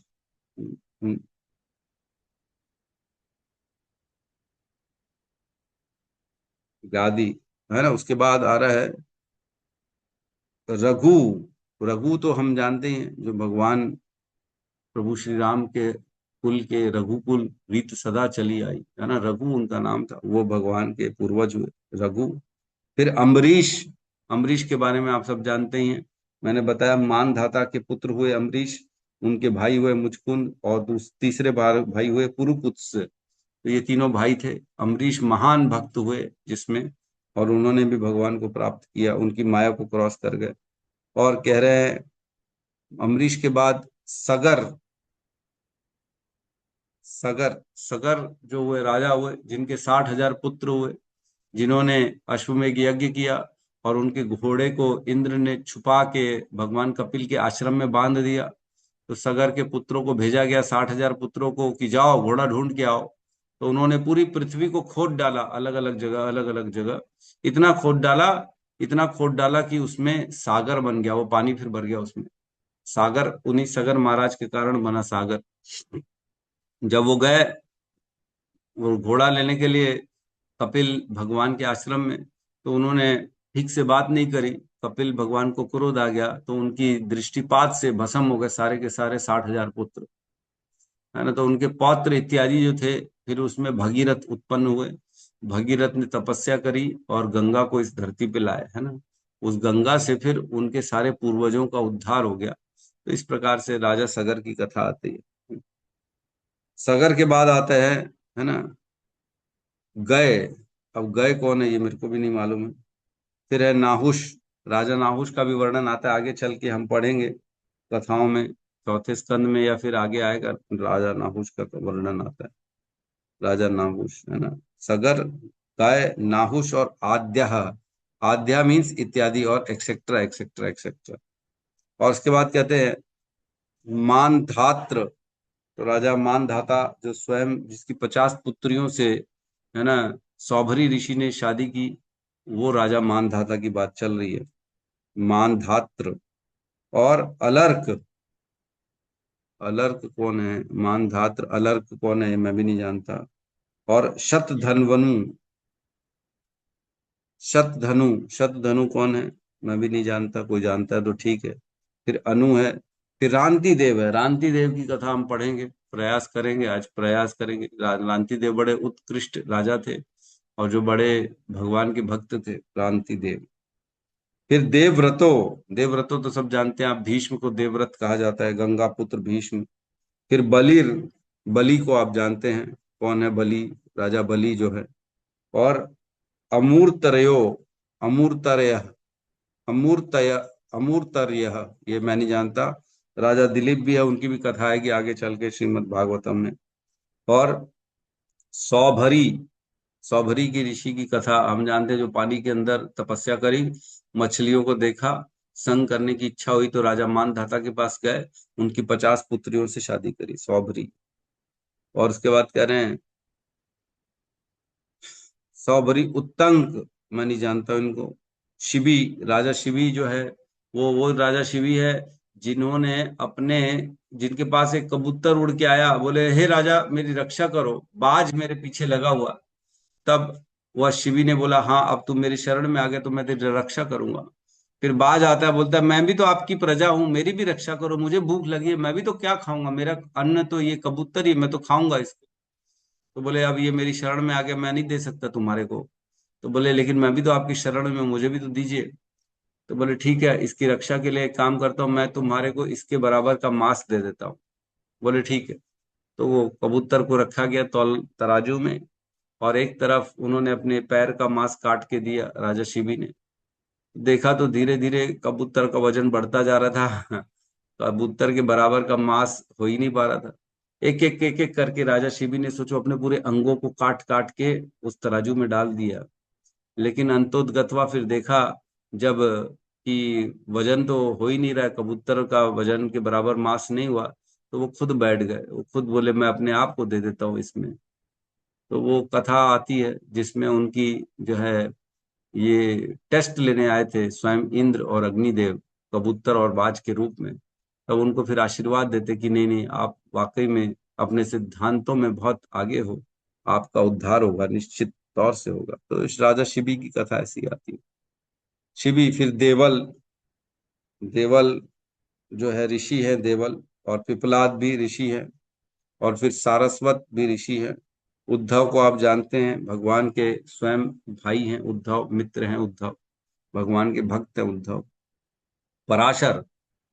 गादी, है ना। उसके बाद आ रहा है रघु। रघु तो हम जानते हैं, जो भगवान प्रभु श्री राम के कुल के रघुकुल रीत सदा चली आई, है ना। रघु उनका नाम था, वो भगवान के पूर्वज हुए, रघु। फिर अम्बरीश। अम्बरीश के बारे में आप सब जानते ही हैं, मैंने बताया मानधाता के पुत्र हुए अम्बरीश। उनके भाई हुए मुचकुंद और तीसरे भाई हुए पुरुकुत्स। तो ये तीनों भाई थे। अम्बरीश महान भक्त हुए जिसमें, और उन्होंने भी भगवान को प्राप्त किया, उनकी माया को क्रॉस कर गए। और कह रहे हैं अम्बरीश के बाद सगर। सगर, सगर जो हुए राजा हुए, जिनके 60,000 पुत्र हुए, जिन्होंने अश्वमेध यज्ञ किया और उनके घोड़े को इंद्र ने छुपा के भगवान कपिल के आश्रम में बांध दिया। तो सगर के पुत्रों को भेजा गया, 60,000 पुत्रों को, कि जाओ घोड़ा ढूंढ के आओ। तो उन्होंने पूरी पृथ्वी को खोद डाला, अलग अलग जगह, अलग अलग जगह। इतना खोद डाला, इतना खोद डाला कि उसमें सागर बन गया, वो पानी फिर भर गया उसमें। सागर उन्हीं सगर महाराज के कारण बना सागर। जब वो गए वो घोड़ा लेने के लिए कपिल भगवान के आश्रम में, तो उन्होंने ठीक से बात नहीं करी। कपिल भगवान को क्रोध आ गया, तो उनकी दृष्टिपात से भस्म हो गए सारे के सारे 60,000 पुत्र, है ना। तो उनके पौत्र इत्यादि जो थे, फिर उसमें भगीरथ उत्पन्न हुए। भगीरथ ने तपस्या करी और गंगा को इस धरती पे लाए, है ना। उस गंगा से फिर उनके सारे पूर्वजों का उद्धार हो गया। तो इस प्रकार से राजा सगर की कथा आती है। सगर के बाद आता है ना, गए, अब गए कौन है ये मेरे को भी नहीं मालूम है। फिर है नाहुष, राजा नाहुष का भी वर्णन आता है, आगे चल के हम पढ़ेंगे कथाओं में, चौथे स्कंद में या फिर आगे आएगा, राजा नाहुष का तो वर्णन आता है। राजा नाहुष है ना, सगर, गाय, नाहुष और आद्या। आद्या मीन्स इत्यादि और एक्सेट्रा एक्सेट्रा एक्सेट्रा। और उसके बाद कहते हैं मानधात्र, तो राजा मानधाता जो स्वयं जिसकी 50 पुत्रियों से है ना सौभरी ऋषि ने शादी की, वो राजा मानधाता की बात चल रही है, मानधात्र। और अलर्क, अलर्क कौन है, मानधात्र अलर्क कौन है मैं भी नहीं जानता। और शतधन्वनु, शतधनु, शतधनु कौन है मैं भी नहीं जानता, कोई जानता है तो ठीक है। फिर अनु है, फिर रांति देव है। रांति देव की कथा हम पढ़ेंगे, प्रयास करेंगे, आज प्रयास करेंगे। रांति देव बड़े उत्कृष्ट राजा थे और जो बड़े भगवान के भक्त थे, रांति देव। फिर देवव्रतो, देवव्रतो तो सब जानते हैं आप, भीष्म को देवव्रत कहा जाता है, गंगा पुत्र भीष्म। फिर बलिर, बलि को आप जानते हैं कौन है, बलि, राजा बलि जो है। और अमूर्तरयो, अमूर्तरय, अमूर्तय, अमूर्तर्य, ये मैं नहीं जानता। राजा दिलीप भी है, उनकी भी कथा आएगी आगे चल के श्रीमद् भागवतम में। और सौभरी, सौभरी की ऋषि की कथा हम जानते हैं, जो पानी के अंदर तपस्या करी, मछलियों को देखा, संग करने की इच्छा हुई तो राजा मानधाता के पास गए, उनकी 50 पुत्रियों से शादी करी, सौभरी। और उसके बाद कह रहे हैं सौभरी उत्तंक, मैं नहीं जानता इनको। शिबी, राजा शिबी जो है वो राजा शिबी है जिन्होंने अपने, जिनके पास एक कबूतर उड़ के आया, बोले हे राजा मेरी रक्षा करो, बाज मेरे पीछे लगा हुआ। तब वह शिवी ने बोला हाँ अब तुम मेरी शरण में आ गए तो मैं तेरी रक्षा करूंगा। फिर बाज आता है, बोलता है मैं भी तो आपकी प्रजा हूं, मेरी भी रक्षा करो, मुझे भूख लगी है, मैं भी तो क्या खाऊंगा, मेरा अन्न तो ये कबूतर ही, मैं तो खाऊंगा इसको। तो बोले अब ये मेरी शरण में आ गया, मैं नहीं दे सकता तुम्हारे को। तो बोले लेकिन मैं भी तो आपकी शरण में, मुझे भी तो दीजिए। तो बोले ठीक है, इसकी रक्षा के लिए एक काम करता हूँ, मैं तुम्हारे को इसके बराबर का मांस दे देता हूँ। बोले ठीक है। तो वो कबूतर को रखा गया तौल तराजू में, और एक तरफ उन्होंने अपने पैर का मांस काट के दिया राजा शिबी ने। देखा तो धीरे धीरे कबूतर का वजन बढ़ता जा रहा था कबूतर के बराबर का मांस हो ही नहीं पा रहा था। एक एक करके राजा शिबी ने सोचो अपने पूरे अंगों को काट काट के उस तराजू में डाल दिया। लेकिन अंतोदगत्वा फिर देखा जब कि वजन तो हो ही नहीं रहा है, कबूतर का वजन के बराबर मांस नहीं हुआ, तो वो खुद बैठ गए, वो खुद बोले मैं अपने आप को दे देता हूँ इसमें। तो वो कथा आती है जिसमें उनकी जो है ये टेस्ट लेने आए थे स्वयं इंद्र और अग्निदेव, कबूतर और बाज के रूप में। तब उनको फिर आशीर्वाद देते कि नहीं नहीं आप वाकई में अपने सिद्धांतों में बहुत आगे हो, आपका उद्धार होगा, निश्चित तौर से होगा। तो इस राजा शिबी की कथा ऐसी आती है। शिबी, फिर देवल, देवल जो है ऋषि है देवल, और पिपलाद भी ऋषि है, और फिर सारस्वत भी ऋषि है। उद्धव को आप जानते हैं, भगवान के स्वयं भाई हैं उद्धव, मित्र हैं उद्धव, भगवान के भक्त हैं उद्धव। पराशर,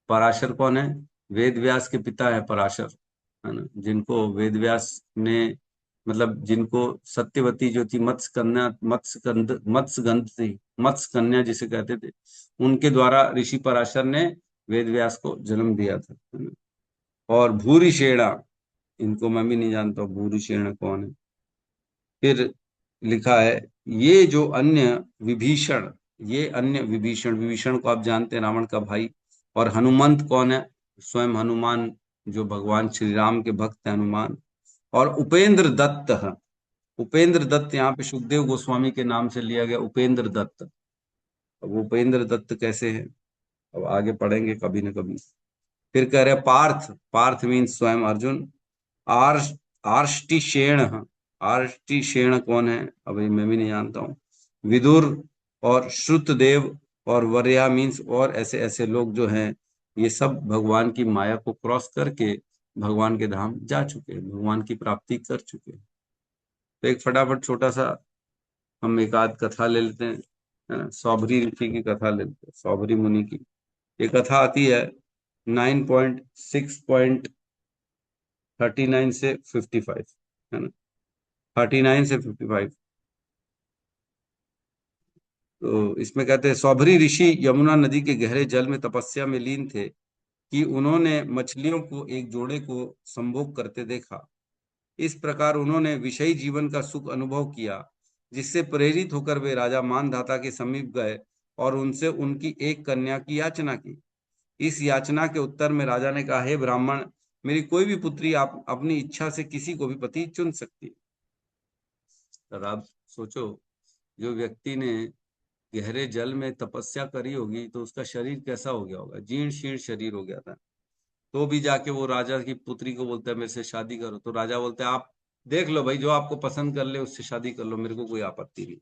पराशर कौन है, वेद व्यास के पिता है पराशर, है ना, जिनको वेद व्यास ने, मतलब जिनको सत्यवती जो थी मत्स्य कन्या, मत्स्यगंध थी, मत्स्य कन्या जिसे कहते थे, उनके द्वारा ऋषि पराशर ने वेद व्यास को जन्म दिया था, है ना। और भूरिशेणा, इनको मैं भी नहीं जानता भूरिशेणा कौन है। फिर लिखा है ये जो अन्य विभीषण, ये अन्य विभीषण, विभीषण को आप जानते हैं रावण का भाई। और हनुमंत कौन है, स्वयं हनुमान जो भगवान श्री राम के भक्त हैं हनुमान। और उपेंद्र दत्त है, उपेंद्र दत्त यहाँ पे सुखदेव गोस्वामी के नाम से लिया गया, उपेंद्र दत्त। अब उपेंद्र दत्त कैसे है अब आगे पढ़ेंगे कभी न कभी। फिर कह रहे पार्थ, पार्थ मीन्स स्वयं अर्जुन। आर्ष, आर्ष्टिशेण, आर्ष्टिशेण कौन है अभी मैं भी नहीं जानता हूँ। विदुर और श्रुतदेव और वर्या मीन्स, और ऐसे ऐसे लोग जो हैं ये सब भगवान की माया को क्रॉस करके भगवान के धाम जा चुके हैं, भगवान की प्राप्ति कर चुके हैं। तो एक फटाफट छोटा सा हम एक आध कथा ले लेते हैं, है ना। सौभरी ऋषि की कथा ले लेते हैं, सौभरी मुनि की। ये कथा आती है 9.6.39 से 55, है ना, 39 से 55। तो इसमें कहते हैं सौभरी ऋषि यमुना नदी के गहरे जल में तपस्या में लीन थे कि उन्होंने मछलियों को एक जोड़े को संभोग करते देखा। इस प्रकार उन्होंने विषयी जीवन का सुख अनुभव किया, जिससे प्रेरित होकर वे राजा मानधाता के समीप गए और उनसे उनकी एक कन्या की याचना की। इस याचना के उत्तर में राजा ने कहा, हे ब्राह्मण, मेरी कोई भी पुत्री आप अपनी इच्छा से किसी को भी पति चुन सकती है। और आप सोचो, जो व्यक्ति ने गहरे जल में तपस्या करी होगी तो उसका शरीर कैसा हो गया होगा, जीर्ण शीर्ण शरीर हो गया था। तो भी जाके वो राजा की पुत्री को बोलता है मेरे से शादी करो। तो राजा बोलते हैं आप देख लो भाई, जो आपको पसंद कर ले उससे शादी कर लो, मेरे को कोई आपत्ति नहीं।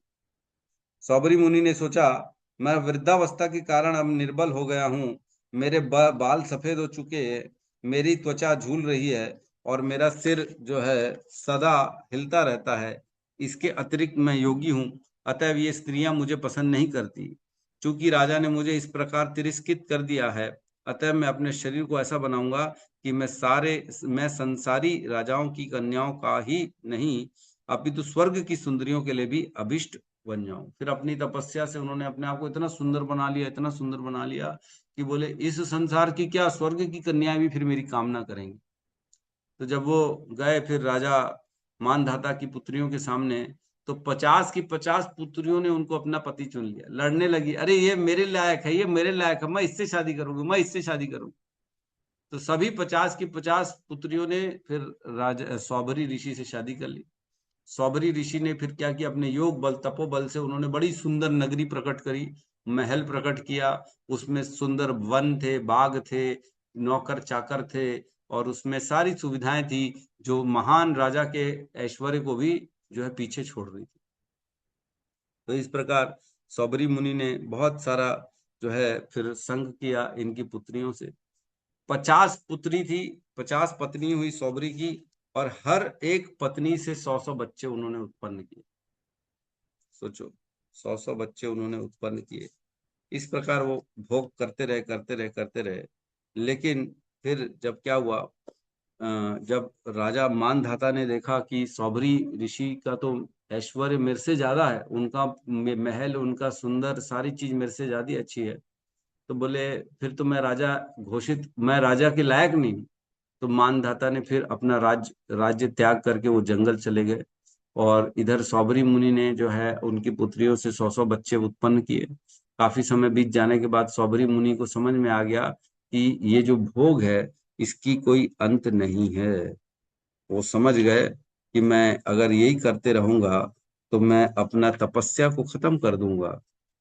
सौबरी मुनि ने सोचा, मैं वृद्धावस्था के कारण अब निर्बल हो गया हूँ, मेरे बाल सफेद हो चुके हैं, मेरी त्वचा झूल रही है और मेरा सिर जो है सदा हिलता रहता है। इसके अतिरिक्त मैं योगी हूँ, अतएव ये स्त्रियां मुझे पसंद नहीं करती। चूंकि राजा ने मुझे इस प्रकार तिरस्कृत कर दिया है, अतः मैं अपने शरीर को ऐसा बनाऊंगा कि मैं संसारी राजाओं की कन्याओं का ही नहीं अपितु स्वर्ग की सुंदरियों के लिए भी अभिष्ट बन जाऊं। फिर अपनी तपस्या से उन्होंने अपने आप को इतना सुंदर बना लिया, इतना सुंदर बना लिया कि बोले इस संसार की क्या, स्वर्ग की कन्याएं भी फिर मेरी कामना करेंगी। तो जब वो गए फिर राजा मानधाता की पुत्रियों के सामने, तो 50 की 50 पुत्रियों ने उनको अपना पति चुन लिया। लड़ने लगी, अरे ये मेरे लायक है, ये मेरे लायक है, मैं इससे शादी करूंगी, मैं इससे शादी करूंगी। तो सभी 50 की 50 पुत्रियों ने फिर राजा सौभरी ऋषि से शादी कर ली। सौभरी ऋषि ने फिर क्या किया, अपने योग बल तपोबल से उन्होंने बड़ी सुंदर नगरी प्रकट करी, महल प्रकट किया। उसमें सुंदर वन थे, बाग थे, नौकर चाकर थे और उसमें सारी सुविधाएं थी जो महान राजा के ऐश्वर्य को भी जो है पीछे छोड़ रही थी। तो इस प्रकार सौबरी मुनि ने बहुत सारा जो है फिर संग किया इनकी पुत्रियों से। 50 पुत्री थी, 50 पत्नी हुई सौबरी की और हर एक पत्नी से 100 बच्चे उन्होंने उत्पन्न किए। सोचो, 100 बच्चे उन्होंने उत्पन्न किए। इस प्रकार वो भोग करते रहे। लेकिन फिर जब क्या हुआ, जब राजा मानधाता ने देखा कि सौभरी ऋषि का तो ऐश्वर्य मेरे से ज्यादा है, उनका महल, उनका सुंदर सारी चीज मेरे से ज्यादा अच्छी है, तो बोले फिर तो मैं राजा के लायक नहीं। तो मानधाता ने फिर अपना राज्य त्याग करके वो जंगल चले गए और इधर सौबरी मुनि ने जो है उनकी पुत्रियों से 100 बच्चे उत्पन्न किए। काफी समय बीत जाने के बाद सौबरी मुनि को समझ में आ गया कि ये जो भोग है इसकी कोई अंत नहीं है। वो समझ गए कि मैं अगर यही करते रहूंगा तो मैं अपना तपस्या को खत्म कर दूंगा।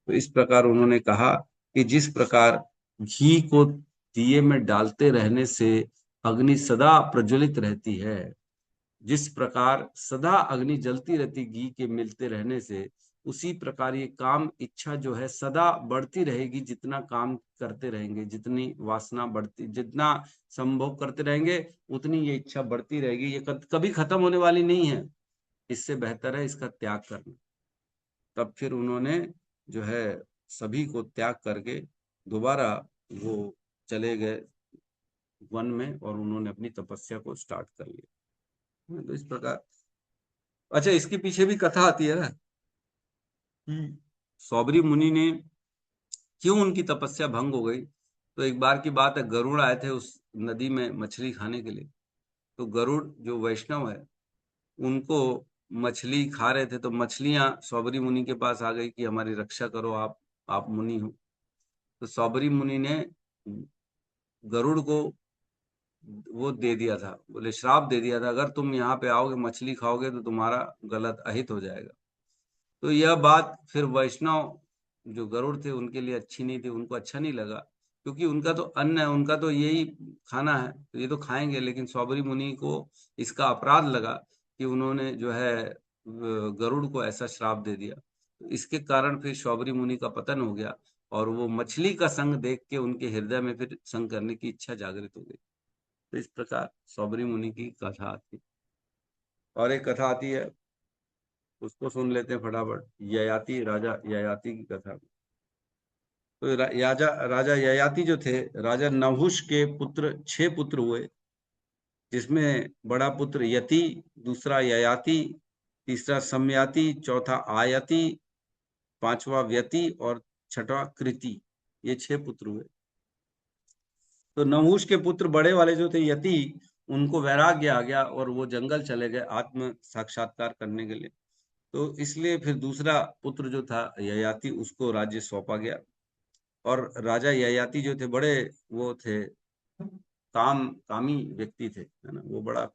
तो इस प्रकार उन्होंने कहा कि जिस प्रकार घी को दिए में डालते रहने से अग्नि सदा प्रज्वलित रहती है, जिस प्रकार सदा अग्नि जलती रहती घी के मिलते रहने से, उसी प्रकार ये काम इच्छा जो है सदा बढ़ती रहेगी। जितना काम करते रहेंगे, जितनी वासना बढ़ती, जितना संभोग करते रहेंगे, उतनी ये इच्छा बढ़ती रहेगी। ये कभी खत्म होने वाली नहीं है। इससे बेहतर है इसका त्याग करना। तब फिर उन्होंने जो है सभी को त्याग करके दोबारा वो चले गए वन में और उन्होंने अपनी तपस्या को स्टार्ट कर लिया। तो इस प्रकार, अच्छा इसके पीछे भी कथा आती है ना, सौबरी मुनि ने क्यों उनकी तपस्या भंग हो गई। तो एक बार की बात है, गरुड़ आए थे उस नदी में मछली खाने के लिए। तो गरुड़ जो वैष्णव है, उनको मछली खा रहे थे, तो मछलियां सौबरी मुनि के पास आ गई कि हमारी रक्षा करो, आप मुनि हो। तो सौबरी मुनि ने गरुड़ को वो दे दिया था, बोले श्राप दे दिया था, अगर तुम यहाँ पे आओगे मछली खाओगे तो तुम्हारा गलत अहित हो जाएगा। तो यह बात फिर वैष्णव जो गरुड़ थे उनके लिए अच्छी नहीं थी, उनको अच्छा नहीं लगा, क्योंकि उनका तो अन्न है, उनका तो यही खाना है, तो ये तो खाएंगे। लेकिन सौबरी मुनि को इसका अपराध लगा कि उन्होंने जो है गरुड़ को ऐसा श्राप दे दिया। तो इसके कारण फिर सौबरी मुनि का पतन हो गया और वो मछली का संग देख के उनके हृदय में फिर संग करने की इच्छा जागृत हो गई। तो इस प्रकार सौबरी मुनि की कथा आती। और एक कथा आती है, उसको सुन लेते हैं फटाफट। ययाति, राजा ययाति की कथा। तो राजा ययाति जो थे, राजा नहुष के पुत्र 6 पुत्र हुए, जिसमें बड़ा पुत्र यति, दूसरा ययाति, तीसरा समयाति, चौथा आयति पांचवा व्यति और छठवां कृति, ये 6 पुत्र हुए। तो नहुष के पुत्र बड़े वाले जो थे यति, उनको वैराग्य आ गया और वो जंगल चले गए आत्म साक्षात्कार करने के लिए। तो इसलिए फिर दूसरा पुत्र जो था ययाति, उसको राज्य सौंपा गया। और राजा ययाति जो थे बड़े वो थे, कामी व्यक्ति थे, है ना, वो बड़ा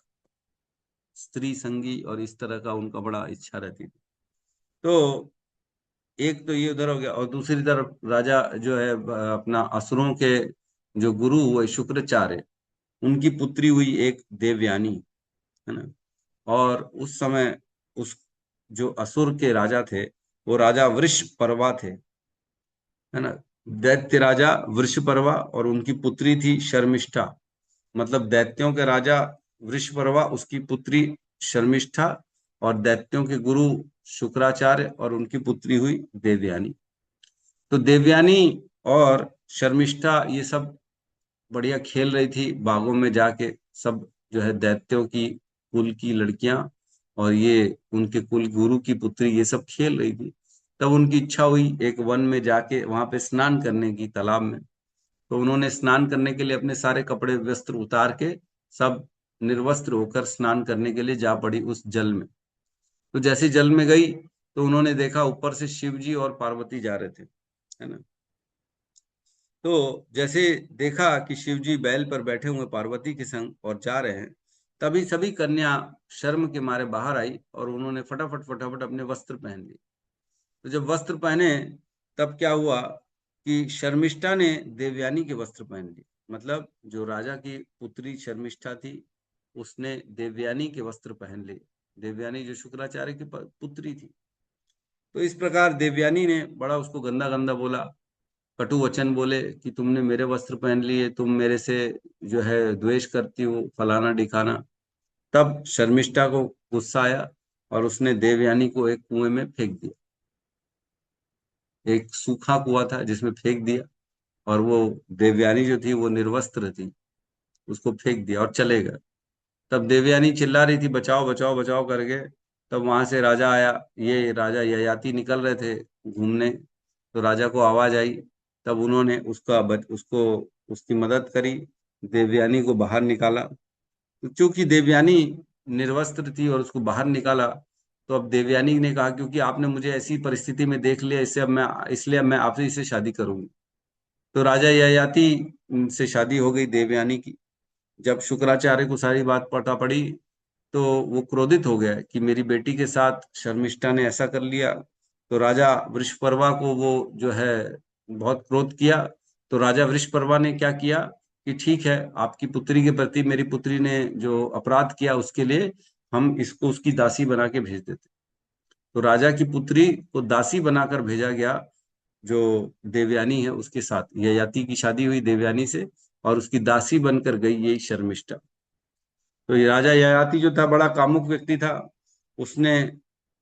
स्त्री संगी और इस तरह का उनका बड़ा इच्छा रहती थी। तो एक तो ये उधर हो गया, और दूसरी तरफ राजा जो है अपना असुरों के जो गुरु हुए शुक्राचार्य, उनकी पुत्री हुई एक देवयानी, है ना। और उस समय उस जो असुर के राजा थे वो राजा वृषपर्वा थे, है ना, दैत्य राजा वृषपर्वा, और उनकी पुत्री थी शर्मिष्ठा। मतलब दैत्यों के राजा वृषपर्वा, उसकी पुत्री शर्मिष्ठा, और दैत्यों के गुरु शुक्राचार्य, और उनकी पुत्री हुई देवयानी। तो देवयानी और शर्मिष्ठा ये सब बढ़िया खेल रही थी बागों में जाके, सब जो है दैत्यों की कुल की लड़कियां और ये उनके कुल गुरु की पुत्री, ये सब खेल रही थी। तब उनकी इच्छा हुई एक वन में जाके वहां पे स्नान करने की, तालाब में। तो उन्होंने स्नान करने के लिए अपने सारे कपड़े वस्त्र उतार के सब निर्वस्त्र होकर स्नान करने के लिए जा पड़ी उस जल में। तो जैसे जल में गई तो उन्होंने देखा ऊपर से शिव जी और पार्वती जा रहे थे, है ना। तो जैसे देखा कि शिव जी बैल पर बैठे हुए पार्वती के संग और जा रहे हैं, तभी सभी कन्या शर्म के मारे बाहर आई और उन्होंने फटाफट फटाफट अपने वस्त्र पहन लिए। तो जब वस्त्र पहने तब क्या हुआ कि शर्मिष्ठा ने देवयानी के वस्त्र पहन लिए। मतलब जो राजा की पुत्री शर्मिष्ठा थी, उसने देवयानी के वस्त्र पहन लिए। देवयानी जो शुक्राचार्य की पुत्री थी। तो इस प्रकार देवयानी ने बड़ा उसको गंदा गंदा बोला, कटु वचन बोले कि तुमने मेरे वस्त्र पहन लिए, तुम मेरे से जो है द्वेष करती हो, फलाना ढिकाना। तब शर्मिष्ठा को गुस्सा आया और उसने देवयानी को एक कुएं में फेंक दिया। एक सूखा कुआं था जिसमें फेंक दिया, और वो देवयानी जो थी वो निर्वस्त्र थी, उसको फेंक दिया और चले गए। तब देवयानी चिल्ला रही थी बचाओ बचाओ बचाओ करके। तब वहां से राजा आया, ये राजा ययाति निकल रहे थे घूमने, तो राजा को आवाज आई। तब उन्होंने उसको उसकी मदद करी, देवयानी को बाहर निकाला। तो चूंकि देवयानी निर्वस्त्र थी और उसको बाहर निकाला, तो अब देवयानी ने कहा क्योंकि आपने मुझे ऐसी परिस्थिति में देख लिया, इसलिए अब मैं आपसे से शादी करूंगी। तो राजा ययाति से शादी हो गई देवयानी की। जब शुक्राचार्य को सारी बात पता पड़ी तो वो क्रोधित हो गया कि मेरी बेटी के साथ शर्मिष्ठा ने ऐसा कर लिया। तो राजा वृषपर्वा को वो जो है बहुत क्रोध किया। तो राजा वृषपर्वा ने क्या किया कि ठीक है, आपकी पुत्री के प्रति मेरी पुत्री ने जो अपराध किया उसके लिए हम इसको उसकी दासी बना के भेज देते। तो राजा की पुत्री को दासी बनाकर भेजा गया, जो देवयानी है उसके साथ। ययाति की शादी हुई देवयानी से और उसकी दासी बनकर गई यही शर्मिष्ठा। तो ये राजा ययाति जो था बड़ा कामुक व्यक्ति था, उसने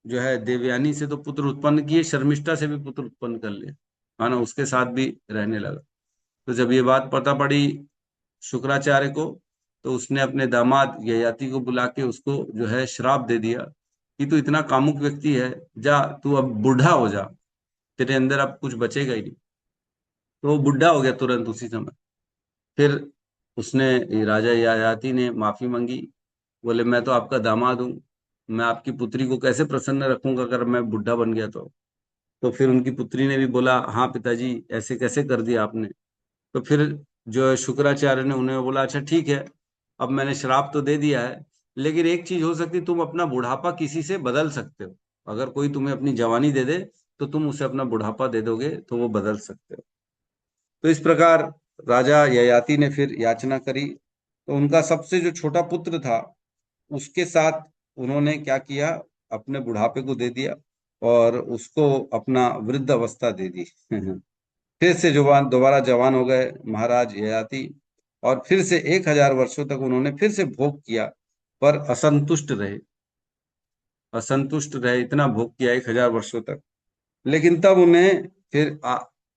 जो है देवयानी से तो पुत्र उत्पन्न किए, शर्मिष्ठा से भी पुत्र उत्पन्न कर लिए, है ना, उसके साथ भी रहने लगा। तो जब ये बात पता पड़ी शुक्राचार्य को, तो उसने अपने दामाद ययाति को बुला के उसको जो है श्राप दे दिया कि तू इतना कामुक व्यक्ति है, जा तू अब बूढ़ा हो जा, तेरे अंदर अब कुछ बचेगा ही नहीं। तो वो बुढ़ा हो गया तुरंत उसी समय। फिर उसने राजा ययाति ने माफी मांगी, बोले मैं तो आपका दामाद हूँ, मैं आपकी पुत्री को कैसे प्रसन्न रखूंगा अगर मैं बुढ़ा बन गया तो फिर उनकी पुत्री ने भी बोला हाँ पिताजी ऐसे कैसे कर दिया आपने। तो फिर जो है शुक्राचार्य ने उन्हें बोला अच्छा ठीक है, अब मैंने श्राप तो दे दिया है, लेकिन एक चीज हो सकती, तुम अपना बुढ़ापा किसी से बदल सकते हो। अगर कोई तुम्हें अपनी जवानी दे दे तो तुम उसे अपना बुढ़ापा दे दोगे तो वो बदल सकते हो। तो इस प्रकार राजा ययाति ने फिर याचना करी। तो उनका सबसे जो छोटा पुत्र था उसके साथ उन्होंने क्या किया, अपने बुढ़ापे को दे दिया और उसको अपना वृद्ध अवस्था दे दी। फिर से दोबारा जवान हो गए महाराज ययाति, और फिर से 1000 वर्षों तक उन्होंने फिर से भोग किया, पर असंतुष्ट रहे, इतना भोग किया 1000 वर्षों तक। लेकिन तब उन्हें फिर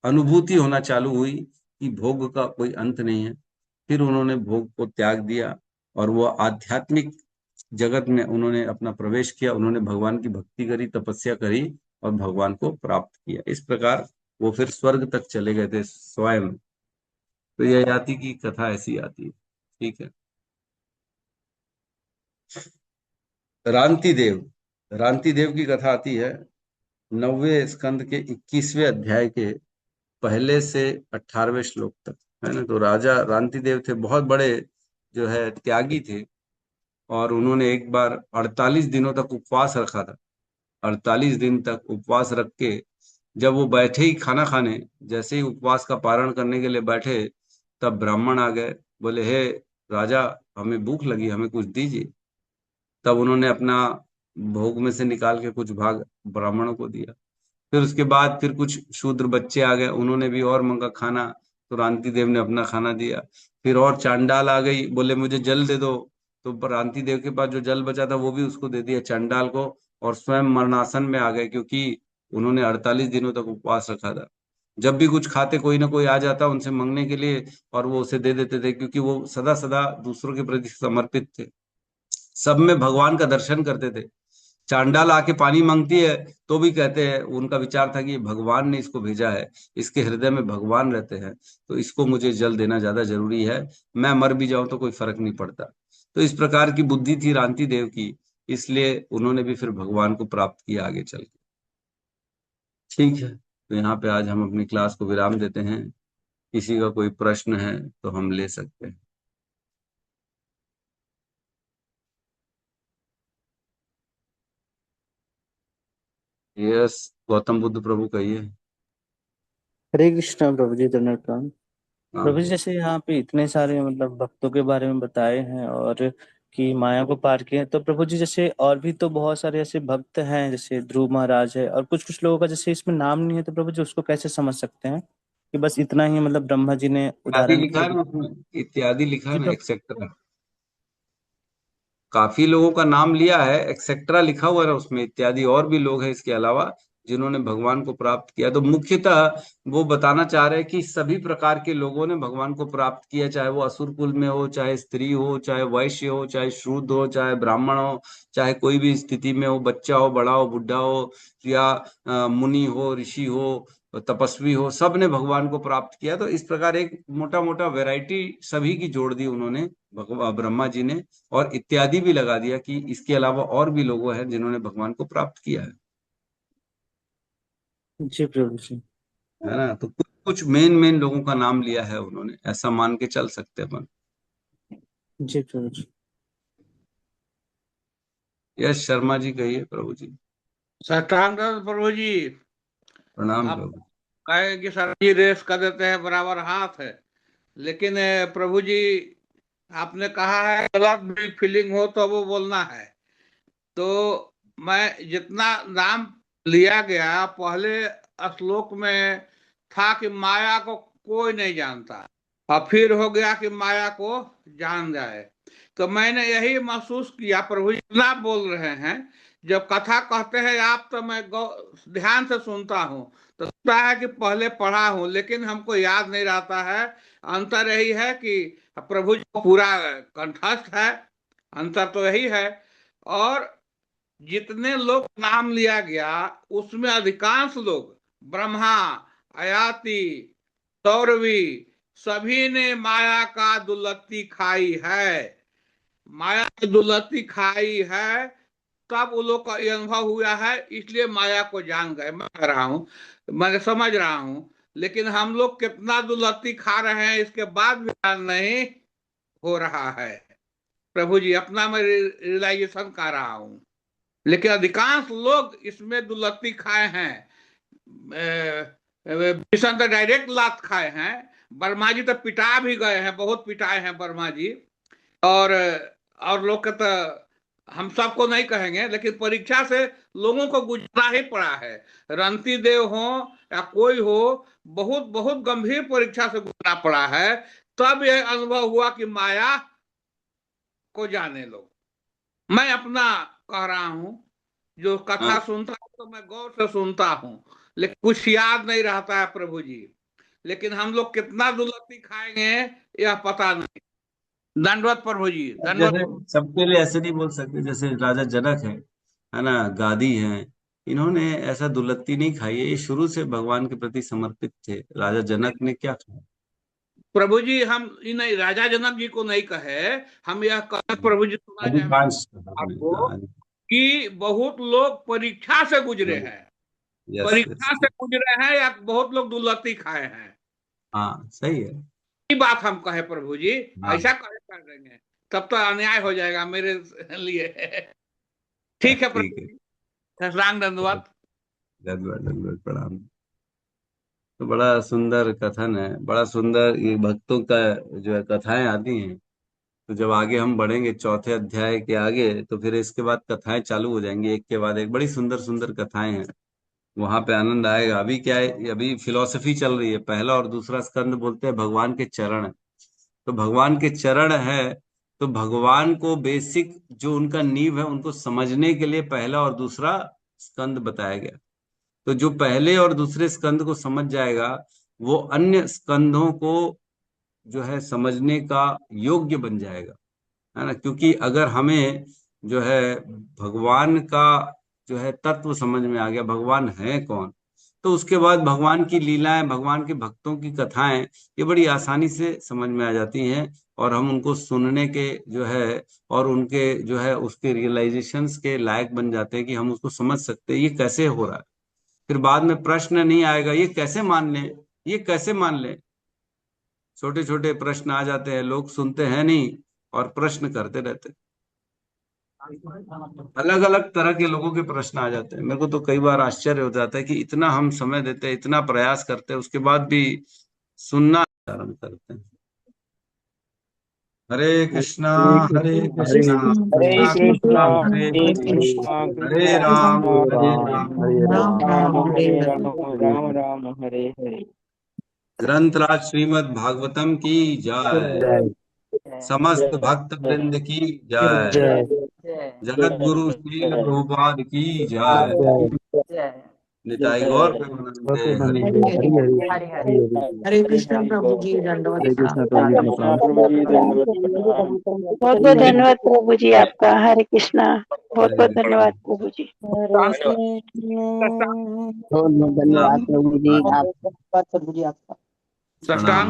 अनुभूति होना चालू हुई कि भोग का कोई अंत नहीं है। फिर उन्होंने भोग को त्याग दिया और वो आध्यात्मिक जगत में उन्होंने अपना प्रवेश किया। उन्होंने भगवान की भक्ति करी, तपस्या करी और भगवान को प्राप्त किया। इस प्रकार वो फिर स्वर्ग तक चले गए थे स्वयं। तो यह याति की कथा ऐसी आती है। ठीक है। रांति देव, रांति देव की कथा आती है 9वें स्कंद के 21वें अध्याय के पहले से 18वें श्लोक तक, है ना। तो राजा रांति देव थे, बहुत बड़े जो है त्यागी थे, और उन्होंने एक बार 48 दिनों तक उपवास रखा था। 48 दिन तक उपवास रख के जब वो बैठे ही खाना खाने, जैसे ही उपवास का पारण करने के लिए बैठे, तब ब्राह्मण आ गए, बोले हे राजा, हमें भूख लगी, हमें कुछ दीजिए। तब उन्होंने अपना भोग में से निकाल के कुछ भाग ब्राह्मणों को दिया। फिर उसके बाद फिर कुछ शूद्र बच्चे आ गए, उन्होंने भी और मंगा खाना, तो रांति देव ने अपना खाना दिया। फिर और चांडाल आ गई, बोले मुझे जल दे दो, तो रांति देव के पास जो जल बचा था वो भी उसको दे दिया चांडाल को, और स्वयं मरणासन में आ गए, क्योंकि उन्होंने 48 दिनों तक उपवास रखा था। जब भी कुछ खाते कोई ना कोई आ जाता उनसे मांगने के लिए, और वो उसे दे देते थे, क्योंकि वो सदा सदा दूसरों के प्रति समर्पित थे, सब में भगवान का दर्शन करते थे। चांडाल आके पानी मांगती है तो भी कहते हैं, उनका विचार था कि भगवान ने इसको भेजा है, इसके हृदय में भगवान रहते हैं, तो इसको मुझे जल देना ज्यादा जरूरी है, मैं मर भी जाऊं तो कोई फर्क नहीं पड़ता। तो इस प्रकार की बुद्धि थी रांति देव की, इसलिए उन्होंने भी फिर भगवान को प्राप्त किया आगे चल के। ठीक है, तो यहाँ पे आज हम अपनी क्लास को विराम देते हैं। किसी का कोई प्रश्न है तो हम ले सकते हैं। यस, गौतम बुद्ध प्रभु कहिए। हरे कृष्णा प्रभु जी, दंडवत प्रणाम। हाँ प्रभु जी, जैसे यहाँ पे इतने सारे मतलब भक्तों के बारे में बताए हैं और कि माया को पार किया है, तो प्रभु जी जैसे और भी तो बहुत सारे ऐसे भक्त हैं, जैसे ध्रुव महाराज है, और कुछ कुछ लोगों का जैसे इसमें नाम नहीं है, तो प्रभु जी उसको कैसे समझ सकते हैं कि बस इतना ही मतलब ब्रह्मा जी ने इत्यादि उदाहरण लिखा के है लिए। ना उसमें, इत्यादि लिखा है जी ना, प्रभु। एक्सेट्रा। काफी लोगों का नाम लिया है, एक्सेट्रा लिखा हुआ है ना उसमें, इत्यादि और भी लोग हैं इसके अलावा जिन्होंने भगवान को प्राप्त किया। तो मुख्यतः वो बताना चाह रहे हैं कि सभी प्रकार के लोगों ने भगवान को प्राप्त किया, चाहे वो असुर कुल में हो, चाहे स्त्री हो, चाहे वैश्य हो, चाहे शूद्र हो, चाहे ब्राह्मण हो, चाहे कोई भी स्थिति में हो, बच्चा हो, बड़ा हो, बुढ़ा हो, या मुनि हो, ऋषि हो, तपस्वी हो, सब ने भगवान को प्राप्त किया। तो इस प्रकार एक मोटा मोटा वैरायटी सभी की जोड़ दी उन्होंने, भगवान ब्रह्मा जी ने, और इत्यादि भी लगा दिया कि इसके अलावा और भी लोग हैं जिन्होंने भगवान को प्राप्त किया है। जी प्रभु जी। है ना। तो कुछ कुछ मेन मेन लोगों का नाम लिया है उन्होंने, ऐसा मान के चल सकते हैं अपन। जी प्रभु जी। यश शर्मा जी कहिए प्रभु जी। साष्टांग प्रभु जी। प्रणाम आप प्रभु। कहे कि सर जी रेस कर देते हैं, बराबर हाथ है, लेकिन प्रभु जी आपने कहा है गलत भी फीलिंग हो तो वो बोलना है। तो मैं जितना नाम लिया गया पहले श्लोक में था कि माया को कोई नहीं जानता, और फिर हो गया कि माया को जान जाए। तो मैंने यही महसूस किया, प्रभु जी इतना बोल रहे हैं, जब कथा कहते हैं आप तो मैं ध्यान से सुनता हूँ, तो लगता है कि पहले पढ़ा हूँ लेकिन हमको याद नहीं रहता है। अंतर यही है कि प्रभु जी पूरा कंठस्थ है, अंतर तो यही है। और जितने लोग नाम लिया गया उसमें अधिकांश लोग ब्रह्मा, अयाति, सौरवी, सभी ने माया का दुलत्ती खाई है। माया की दुलत्ती खाई है, तब उन लोग का ये अनुभव हुआ है, इसलिए माया को जान गए। मैं कह रहा हूँ, मैं समझ रहा हूँ, लेकिन हम लोग कितना दुलत्ती खा रहे हैं इसके बाद भी ज्ञान नहीं हो रहा है। प्रभु जी अपना मैं रियलाइजेशन कर रहा हूँ, लेकिन अधिकांश लोग इसमें दुलत्ती खाए हैं। भीषण तो डायरेक्ट लात खाए हैं, वर्मा जी तो पिटा भी गए हैं, बहुत पिटाए हैं वर्मा जी। और लोग के तो हम सबको नहीं कहेंगे, लेकिन परीक्षा से लोगों को गुजरना ही पड़ा है। रंती देव हो या कोई हो, बहुत बहुत गंभीर परीक्षा से गुजरना पड़ा है, तब यह अनुभव हुआ कि माया को जाने लो। मैं अपना कह रहा हूं, जो कथा हाँ, सुनता हूं तो मैं गौर से सुनता हूं, लेकिन कुछ याद नहीं रहता है प्रभु जी। लेकिन हम लोग कितना दुलत्ती खाएंगे यह पता नहीं। दंडवत प्रभु जी, जैसे दंडवत। सबके लिए ऐसे नहीं बोल सकते, जैसे राजा जनक है ना, गादी है, इन्होंने ऐसा दुलत्ती नहीं खाई है, ये शुरू से भगवान के प्रति समर्पित थे। राजा जनक ने क्या खाया? प्रभु जी हम इन राजा जनक जी को नहीं कहे, हम यह कहे प्रभु जी सुना जाए अधिकांश आपको कि बहुत लोग परीक्षा से गुजरे हैं, परीक्षा से गुजरे हैं, या बहुत लोग दुलत्ती खाए हैं। हाँ सही है, ये बात हम कहे प्रभु जी, हाँ। ऐसा कहे कर देंगे तब तो अन्याय हो जाएगा मेरे लिए। ठीक है प्रभु जी, साष्टांग दंडवत। दंडवत प्रणाम। तो बड़ा सुंदर कथन है, बड़ा सुंदर ये भक्तों का जो है कथाएं आती हैं। तो जब आगे हम बढ़ेंगे चौथे अध्याय के आगे, तो फिर इसके बाद कथाएं चालू हो जाएंगी, एक के बाद एक बड़ी सुंदर सुंदर कथाएं हैं। वहां पे आनंद आएगा। अभी क्या है, अभी फिलॉसफी चल रही है। पहला और दूसरा स्कंद बोलते हैं भगवान के चरण। तो भगवान के चरण है, तो भगवान को बेसिक जो उनका नींव है उनको समझने के लिए पहला और दूसरा स्कंद बताया गया। तो जो पहले और दूसरे स्कंद को समझ जाएगा वो अन्य स्कंदों को जो है समझने का योग्य बन जाएगा, है ना। क्योंकि अगर हमें जो है भगवान का जो है तत्व समझ में आ गया, भगवान है कौन, तो उसके बाद भगवान की लीलाएं, भगवान के भक्तों की कथाएं ये बड़ी आसानी से समझ में आ जाती हैं, और हम उनको सुनने के जो है और उनके जो है उसके रियलाइजेशंस के लायक बन जाते हैं कि हम उसको समझ सकते हैं ये कैसे हो रहा है। फिर बाद में प्रश्न नहीं आएगा ये कैसे मान लें, ये कैसे मान लें। छोटे छोटे प्रश्न आ जाते हैं, लोग सुनते हैं नहीं और प्रश्न करते रहते हैं। अलग अलग तरह के लोगों के प्रश्न आ जाते हैं। मेरे को तो कई बार आश्चर्य हो जाता है कि इतना हम समय देते हैं, इतना प्रयास करते हैं, उसके बाद भी सुनना आरंभ करते हैं। हरे कृष्णा हरे कृष्णा हरे कृष्णा कृष्णा हरे हरे हरे, कृष्णा हरे राम हरे राम, राम राम हरे राम, राम राम हरे हरे। ग्रंथराज श्रीमद् भागवतम की जय, समस्त भक्त वृंद की जय, जगत गुरु श्रील प्रभुपाद की जय, निताई गौर प्रेमानंदे हरि हरे कृष्णा प्रभु जी, दंडवत हरे कृष्णा प्रभु जी, दंडवत प्रणाम। बहुत बहुत धन्यवाद प्रभु जी आपका। हरे कृष्णा। बहुत बहुत धन्यवाद प्रभु जी। साष्टांग धन्यवाद प्रभु जी आपका। साष्टांग